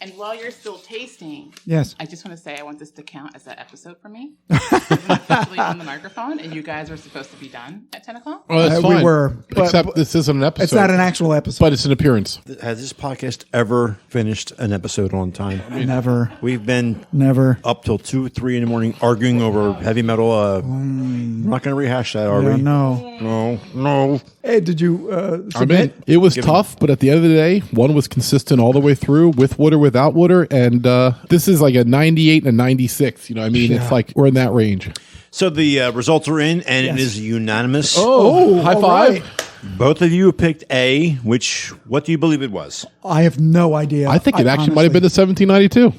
And while you're still tasting, yes, I just want to say I want this to count as an episode for me. I'm officially on the microphone, and you guys were supposed to be done at 10 o'clock. Oh, that's fine. We were. Except this isn't an episode. It's not an actual episode. But it's an appearance. Has this podcast ever finished an episode on time? Never. We've been up till 2, 3 in the morning arguing over heavy metal. We're not going to rehash that, are we? No. Hey, did you submit? It was tough, but at the end of the day, one was consistent all the way through with water, without water, and this is like a 98 and a 96. You know what I mean? It's like we're in that range. So the results are in, and it is unanimous. Oh, high five. Right. Both of you picked A, what do you believe it was? I have no idea. I think it actually might have been the 1792.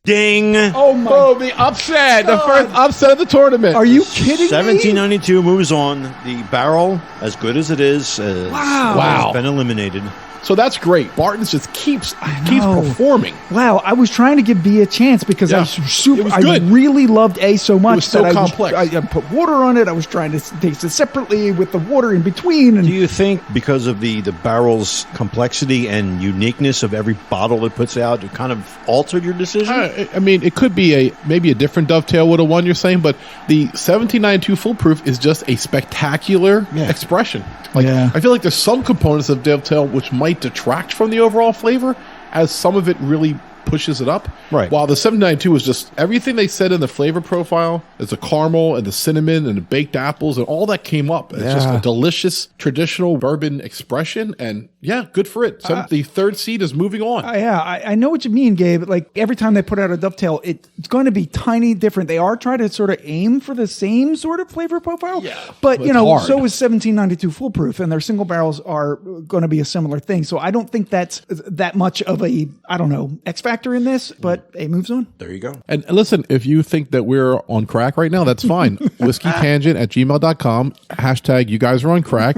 Ding! Oh, my the upset. God. The first upset of the tournament. Are you kidding me? 1792 moves on. The Barrel, as good as it is, has been eliminated. So that's great. Barton's just keeps performing. Wow, I was trying to give B a chance because I really loved A so much. It was so complex. I put water on it. I was trying to taste it separately with the water in between. And do you think because of the barrel's complexity and uniqueness of every bottle it puts out, it kind of altered your decision? I mean, it could be maybe a different Dovetail would have won, you're saying, but the 1792 Foolproof is just a spectacular expression. I feel like there's some components of Dovetail which might detract from the overall flavor, as some of it really pushes it up. Right. While the 792 is just everything they said in the flavor profile, is the caramel and the cinnamon and the baked apples and all that came up. It's just a delicious traditional bourbon expression, and good for it. The third seed is moving on. I know what you mean, Gabe. Like every time they put out a Dovetail, it's going to be tiny different. They are trying to sort of aim for the same sort of flavor profile. But hard. so is 1792 Foolproof, and their single barrels are going to be a similar thing. So I don't think that's that much of a, X factor in this, but A moves on. There you go. And listen, if you think that we're on crack right now, that's fine. WhiskeyTangent@gmail.com. # you guys are on crack.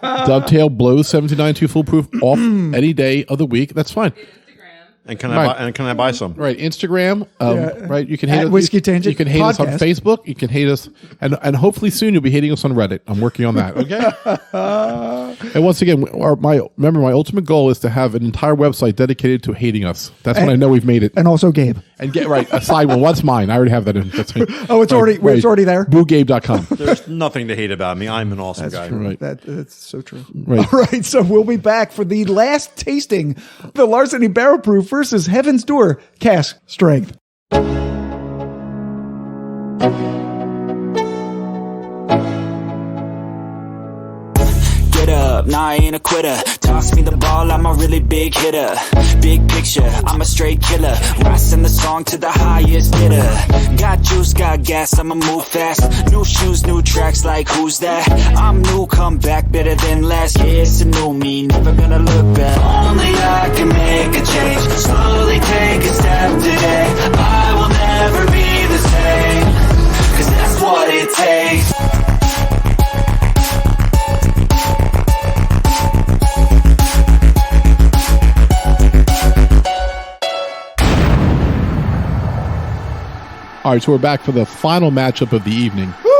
Dovetail blows 1792 Foolproof off any day of the week. That's fine. And can I buy some? Right, Instagram. Right, you can hate At us. Whiskey Tangent You can hate us on Podcast. Facebook. You can hate us, and hopefully soon you'll be hating us on Reddit. I'm working on that. Okay. And once again, my ultimate goal is to have an entire website dedicated to hating us. That's when I know we've made it. And also Gabe. And get a side one. What's mine? I already have that in. That's me. Oh, it's already there. BooGabe.com. There's nothing to hate about me. I'm an awesome guy. True. Right. That's so true. Right. All right, so we'll be back for the last tasting, the Larceny Barrel Proof versus Heaven's Door Cask Strength. Get up, nah, I ain't a quitter. Toss me the ball, I'm a really big hitter. Big picture, I'm a straight killer. Rising the song to the highest bidder. Got juice, got gas, I'ma move fast. New shoes, new tracks like who's that? I'm new, come back better than last. Yeah, it's a new me, never gonna look back. Only I can make a change, slowly take a step today. I will never be the same, 'cause that's what it takes. All right, so we're back for the final matchup of the evening. Woo!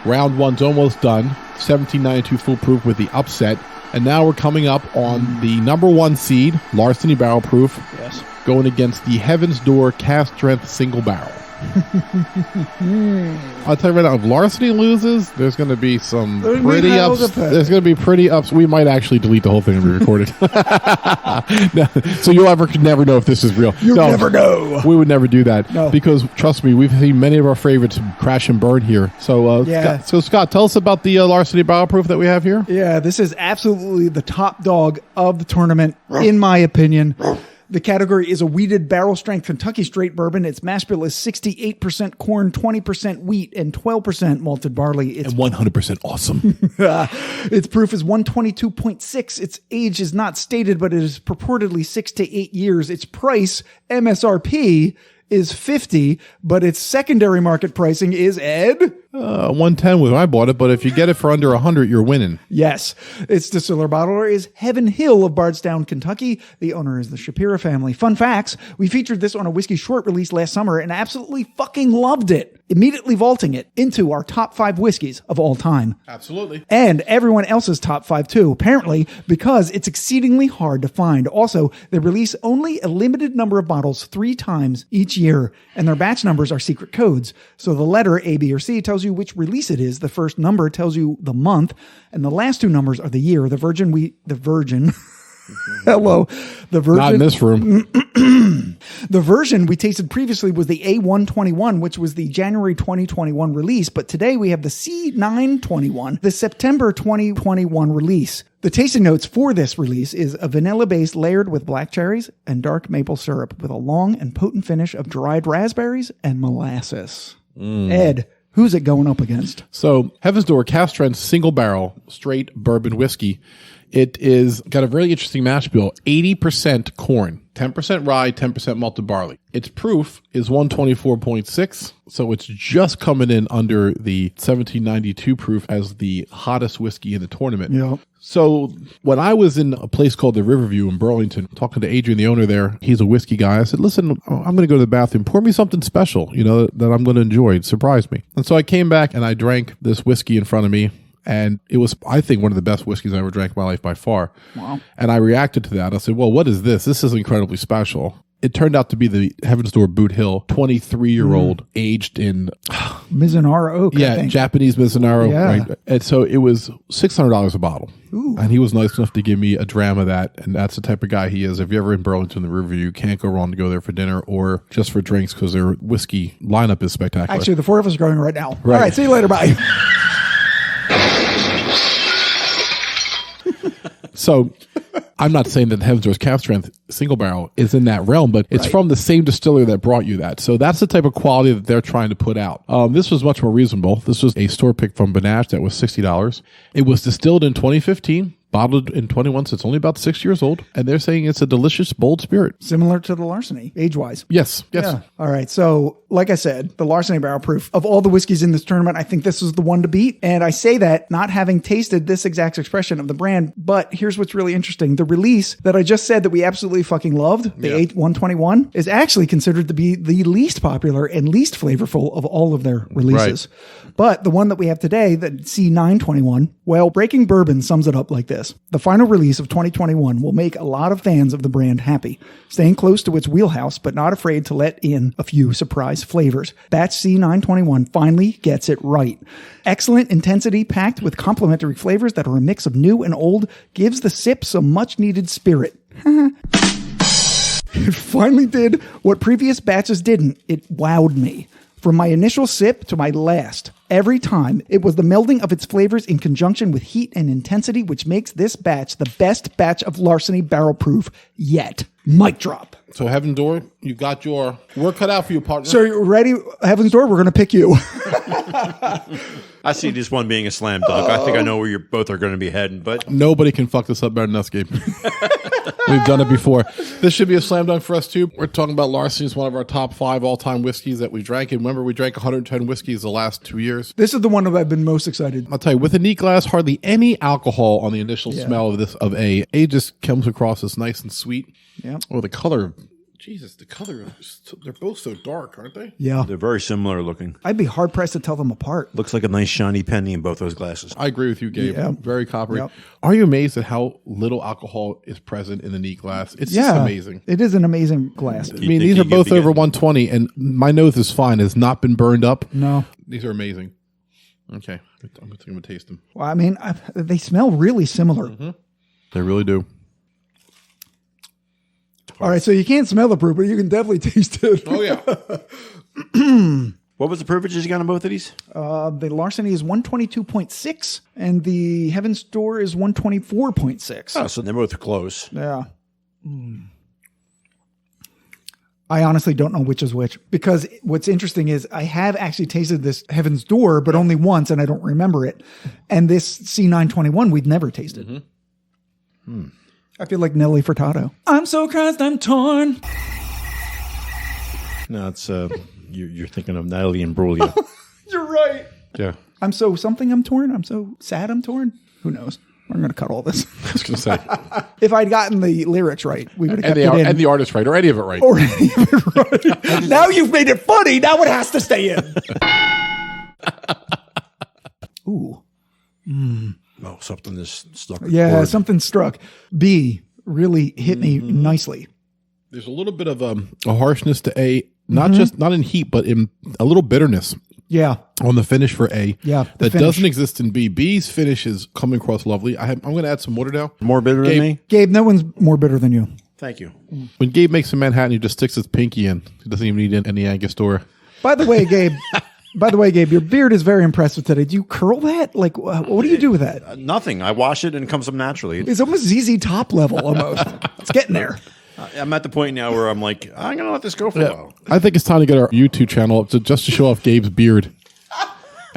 Round one's almost done. 1792 foolproof with the upset. And now we're coming up on the number one seed, Larceny Barrel Proof. Yes. Going against the Heaven's Door Cask Strength Single Barrel. I'll tell you right now, if Larceny loses, there's going to be some pretty ups. There's going to be pretty ups. We might actually delete the whole thing and re-record it. No, so you'll never know if this is real. You never know. We would never do that. No. Because trust me, we've seen many of our favorites crash and burn here. So, Scott, tell us about the Larceny Barrel Proof that we have here. Yeah, this is absolutely the top dog of the tournament, in my opinion. The category is a wheated barrel strength Kentucky straight bourbon. Its mash bill is 68% corn, 20% wheat, and 12% malted barley. It's 100% awesome. Its proof is 122.6. Its age is not stated, but it is purportedly 6 to 8 years. Its price, MSRP, is $50, but its secondary market pricing is, Ed? 110 was when I bought it, but if you get it for under 100, you're winning. Yes. Its distiller bottler is Heaven Hill of Bardstown, Kentucky. The owner is the Shapira family. Fun facts, we featured this on a whiskey short release last summer and absolutely fucking loved it, immediately vaulting it into our top 5 whiskeys of all time. Absolutely. And everyone else's top 5 too, apparently, because it's exceedingly hard to find. Also, they release only a limited number of bottles 3 times each year, and their batch numbers are secret codes. So the letter A, B, or C tells you which release it is. The first number tells you the month, and the last 2 numbers are the year. The Virgin. Hello. The Virgin. Not in this room. The version we tasted previously was the A121, which was the January 2021 release, but today we have the C921, the September 2021 release. The tasting notes for this release is a vanilla base layered with black cherries and dark maple syrup with a long and potent finish of dried raspberries and molasses. Ed, who's it going up against? So, Heaven's Door Cask Strength Single Barrel Straight Bourbon Whiskey. It is got a really interesting mash bill. 80% corn, 10% rye, 10% malted barley. Its proof is 124.6, so it's just coming in under the 1792 proof as the hottest whiskey in the tournament. Yeah. So when I was in a place called the Riverview in Burlington, talking to Adrian, the owner there, he's a whiskey guy. I said, listen, I'm going to go to the bathroom. Pour me something special, that I'm going to enjoy. Surprise me. And so I came back and I drank this whiskey in front of me. And it was, I think, one of the best whiskeys I ever drank in my life by far. Wow. And I reacted to that. I said, well, what is this? This is incredibly special. It turned out to be the Heaven's Door Boot Hill 23-year-old aged in Mizunara oak. Yeah, Japanese Mizunara. Yeah. Right? And so it was $600 a bottle. Ooh. And he was nice enough to give me a dram of that. And that's the type of guy he is. If you're ever in Burlington, the Riverview, you can't go wrong to go there for dinner or just for drinks because their whiskey lineup is spectacular. Actually, the 4 of us are going right now. Right. All right, see you later. Bye. So I'm not saying that Heaven's Door's Cask Strength Single Barrel is in that realm, but it's from the same distiller that brought you that. So that's the type of quality that they're trying to put out. This was much more reasonable. This was a store pick from Banache that was $60. It was distilled in 2015. Bottled in 21, so it's only about 6 years old. And they're saying it's a delicious, bold spirit. Similar to the Larceny, age-wise. Yes. Yeah. All right. So, like I said, the Larceny Barrel Proof, of all the whiskeys in this tournament, I think this is the one to beat. And I say that not having tasted this exact expression of the brand, but here's what's really interesting. The release that I just said that we absolutely fucking loved, the A121, is actually considered to be the least popular and least flavorful of all of their releases. Right. But the one that we have today, the C921, well, Breaking Bourbon sums it up like this. The final release of 2021 will make a lot of fans of the brand happy, staying close to its wheelhouse, but not afraid to let in a few surprise flavors. Batch C921 finally gets it right. Excellent intensity packed with complementary flavors that are a mix of new and old gives the sip some much needed spirit. It finally did what previous batches didn't. It wowed me. From my initial sip to my last, every time. It was the melding of its flavors in conjunction with heat and intensity, which makes this batch the best batch of Larceny barrel proof yet. Mic drop. So Heaven Door, you got your work cut out for you, partner. So you ready, Heaven's Door? We're going to pick you. I see this one being a slam dunk. I think I know where you both are going to be heading, but Nobody can fuck this up better than us, Gabe. We've done it before. This should be a slam dunk for us, too. We're talking about Larceny. It's one of our top 5 all-time whiskeys that we drank. And remember, we drank 110 whiskeys the last 2 years. This is the one that I've been most excited. I'll tell you, with a neat glass, hardly any alcohol on the initial smell of this. A just comes across as nice and sweet. Yeah. Oh, the color. Jesus, the color. They're both so dark, aren't they? Yeah. they're very similar looking. I'd be hard-pressed to tell them apart. Looks like a nice shiny penny in both those glasses. I agree with you, Gabe. Yeah. Very coppery. Yep. Are you amazed at how little alcohol is present in the neat glass? It's just amazing. It is an amazing glass. I mean, these are both over 120, and my nose is fine. It's not been burned up. No. These are amazing. Okay. I'm going to taste them. Well, I mean, they smell really similar. Mm-hmm. They really do. All right, so you can't smell the proof, but you can definitely taste it. Oh, yeah. What was the proofages you got on both of these? The Larceny is 122.6, and the Heaven's Door is 124.6. Oh, so they're both close. Yeah. I honestly don't know which is which, because what's interesting is I have actually tasted this Heaven's Door, but only once, and I don't remember it. And this C921 we've never tasted. I feel like Nelly Furtado. I'm so crossed, I'm torn. No, it's you're thinking of Natalie and Imbruglia. You're right. Yeah. I'm so something I'm torn. I'm so sad I'm torn. Who knows? I'm going to cut all this. I was going to say. If I'd gotten the lyrics right, we would have kept it in. And the artist right, or any of it right. Or any of it right. Now you've made it funny. Now it has to stay in. Ooh. Oh, something is stuck. Yeah, something struck. B really hit me nicely. There's a little bit of a harshness to A, not in heat, but in a little bitterness. Yeah. On the finish for A. Yeah. That doesn't exist in B. B's finish is coming across lovely. I'm going to add some water now. More bitter than me? Gabe, no one's more bitter than you. Thank you. When Gabe makes a Manhattan, he just sticks his pinky in. He doesn't even need any Angostura. By the way, Gabe, your beard is very impressive today. Do you curl that? Like, what do you do with that? Nothing. I wash it and it comes up naturally. It's almost ZZ Top level almost. It's getting there. I'm at the point now where I'm like, I'm going to let this go for a while. I think it's time to get our YouTube channel up just to show off Gabe's beard.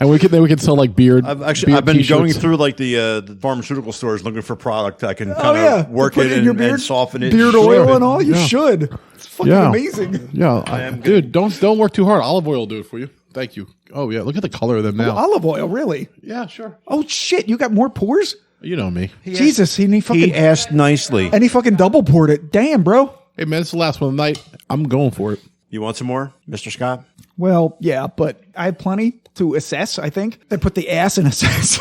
And we can sell like beard. I've beard been t-shirts. going through like the pharmaceutical stores looking for product I can kind of work Put it in your and, beard, and soften it. Beard oil and all. You Yeah. should. It's fucking amazing. Yeah, dude, don't work too hard. Olive oil will do it for you. Thank you. Oh yeah, look at the color of them now. Olive oil, really? Yeah, sure. Oh shit! You got more pores? You know me. Jesus, He asked nicely. and he fucking double poured it. Damn, bro. Hey man, it's the last one of the night. I'm going for it. You want some more, Mr. Scott? Well, yeah, but I have plenty to assess. I think they put the ass in assess.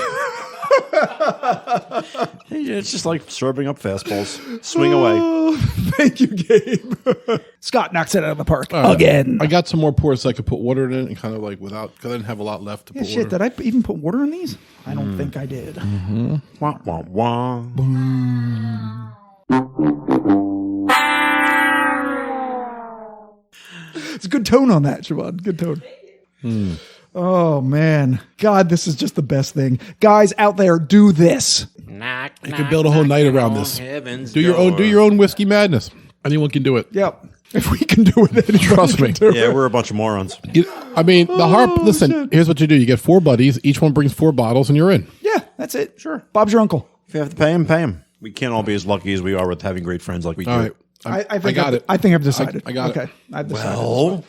It's just like serving up fastballs. Swing away. Thank you, Gabe. Scott knocks it out of the park again. I got some more pours so I could put water in it and kind of like because I didn't have a lot left to Yeah, put shit, water. did I even put water in these? I don't think I did. Wah, wah, wah. It's a good tone on that, Siobhan. Good tone. Oh, man. God, this is just the best thing. Guys out there, do this. You can build a whole night around this. Do your own whiskey madness. Anyone can do it. Yep. If we can do it, anybody Trust me. can do Yeah, it. we're a bunch of morons. I mean, the harp. Listen, here's what you do: you get 4 buddies. Each one brings 4 bottles, and you're in. Yeah, that's it. Sure. Bob's your uncle. If you have to pay him, pay him. We can't all be as lucky as we are with having great friends like we do. All right. I think got it. I think I've decided. I got it. Okay. I've decided. Well,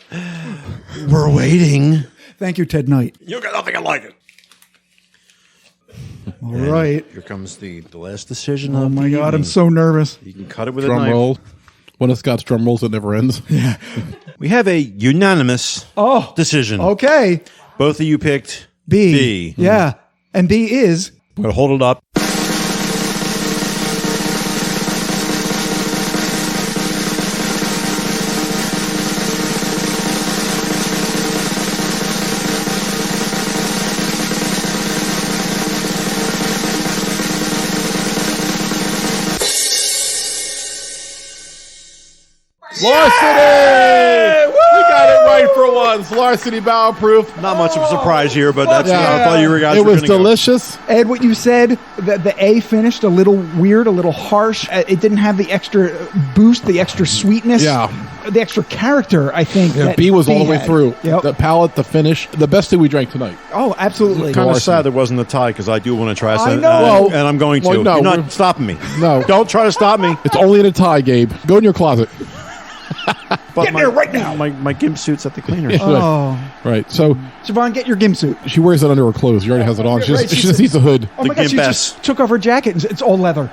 we're waiting. Thank you, Ted Knight. You got nothing like it. All right. Here comes the last decision. Oh of my the God, I'm evening. so nervous. You can cut it with a Drum knife. roll. One of Scott's drum rolls that never ends. We have a unanimous decision. Okay. Both of you picked B. B. Yeah. And B is I'm going to hold it up. Larceny! We got it right for once. Larceny Barrel Proof. Not much of a surprise here, but that's I thought you guys It were was gonna delicious. Ed, what you said, that the A finished a little weird, a little harsh. It didn't have the extra boost, the extra sweetness, the extra character, I think. Yeah, that B was all the way had. through. Yep. The palate, the finish, the best thing we drank tonight. Oh, absolutely. Kind of sad there wasn't a tie because I do want to try I some. know. And I'm going to. Well, no, You're we're- not stopping me. No. Don't try to stop me. It's only in a tie, Gabe. Go in your closet. But Get there right now. My gimp suit's at the cleaner. Oh. Right. So Siobhan, get your gimp suit. she wears it under her clothes. She already has it on. She Right, just needs a hood. Oh my God, she gimp just took off her jacket and it's all leather.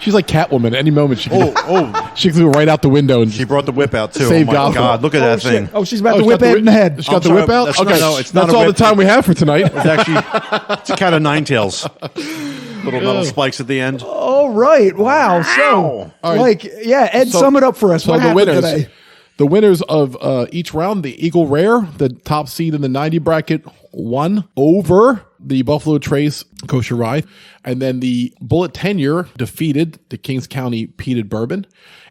She's like Catwoman. At any moment, she can, Oh, she can go right out the window. And she brought the whip out too. Save oh my Gotham. God! Look at that shit. thing. Oh, she's about Oh, to she's whip got the Ed in the head. She's got I'm the sorry, whip out? that's Okay. not- no, it's not That's a all whip. the time we have for tonight. It's actually it's a cat of nine tails. Little metal spikes at the end. All right. Wow. So, All right. like, yeah, Ed, So- sum it up for us. So What the happened winners, today? the winners of each round, the Eagle Rare, the top seed in the 90 bracket, won over the Buffalo Trace Kosher Rye, and then the Bulleit Tenure defeated the Kings County Peated Bourbon.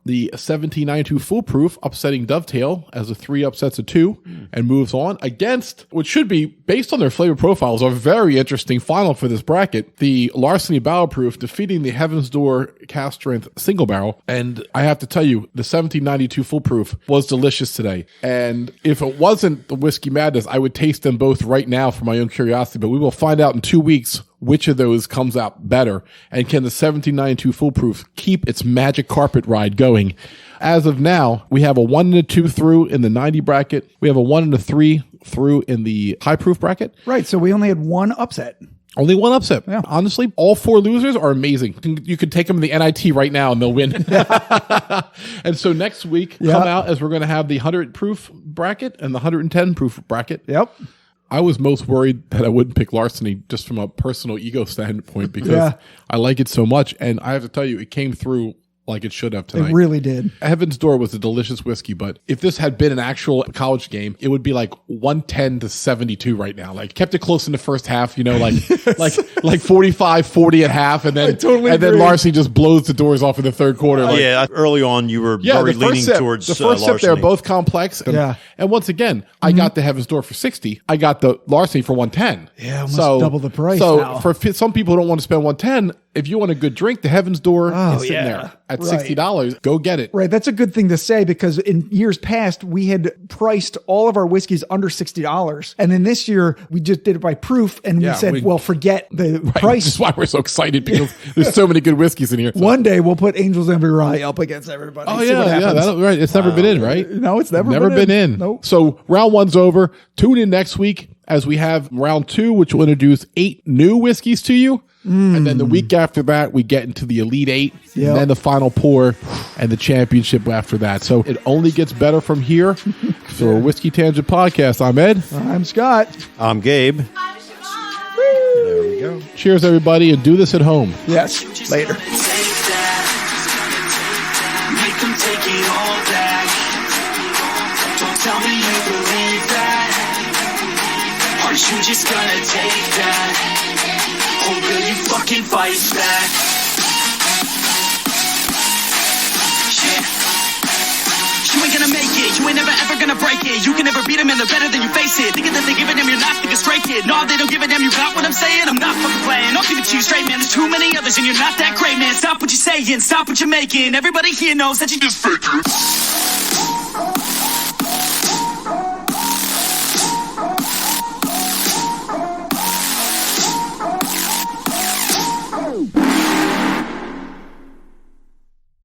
The 1792 Foolproof upsetting Dovetail as a 3 upsets of 2 and moves on against what should be, based on their flavor profiles, a very interesting final for this bracket. The Larceny Barrel Proof defeating the Heaven's Door Cask Strength Single Barrel. And I have to tell you, the 1792 Foolproof was delicious today. And if it wasn't the Whiskey Madness, I would taste them both right now for my own curiosity. But we will find out in 2 weeks which of those comes out better, and can the 1792 Foolproof keep its magic carpet ride going. As of now, we have a 1 and a 2 through in the 90 bracket. We have a 1 and a 3 through in the high proof bracket. Right. So we only had one upset. Only one upset. Yeah. Honestly, all 4 losers are amazing. You could take them to the NIT right now and they'll win. And so next week, come out as we're going to have the 100 proof bracket and the 110 proof bracket. Yep. I was most worried that I wouldn't pick Larceny just from a personal ego standpoint because I like it so much. And I have to tell you, it came through like it should have tonight. It really did. Heaven's Door was a delicious whiskey, but if this had been an actual college game, it would be like 110 to 72 right now. Like kept it close in the first half, you know, like 45-40 at half, and then then Larceny just blows the doors off in the third quarter. Like, early on you were very leaning towards the first sip. They're both complex. And, and once again, I got the Heaven's Door for 60. I got the Larceny for 110. Yeah, almost double the price now. For some people who don't want to spend 110, if you want a good drink, the Heaven's Door is sitting there at $60. Go get it. Right. That's a good thing to say because in years past, we had priced all of our whiskeys under $60. And then this year, we just did it by proof. And we said, well, forget the price. This is why we're so excited because there's so many good whiskeys in here. So. One day, we'll put Angel's Envy Rye up against everybody. Oh, yeah. Right. It's never been in, right? No, it's never been in. Nope. So round 1's over. Tune in next week as we have round 2, which will introduce 8 new whiskeys to you. And then the week after that, we get into the Elite 8, and then the final pour, and the championship after that. So it only gets better from here. For Whiskey Tangent Podcast, I'm Ed. I'm Scott. I'm Gabe. There we go. Cheers, everybody, and do this at home. Yes. Later. Make them take it all back. Don't tell me you believe that. Aren't you just gonna take that? Or will you fucking fight back? Yeah. You ain't gonna make it. You ain't never ever gonna break it. You can never beat them and they're better than you face it. Thinking that they give a damn, you're not thinking straight, kid. No, they don't give a damn, you got what I'm saying? I'm not fucking playing. I'll give it to you straight, man. There's too many others and you're not that great, man. Stop what you're saying. Stop what you're making. Everybody here knows that you just fake it.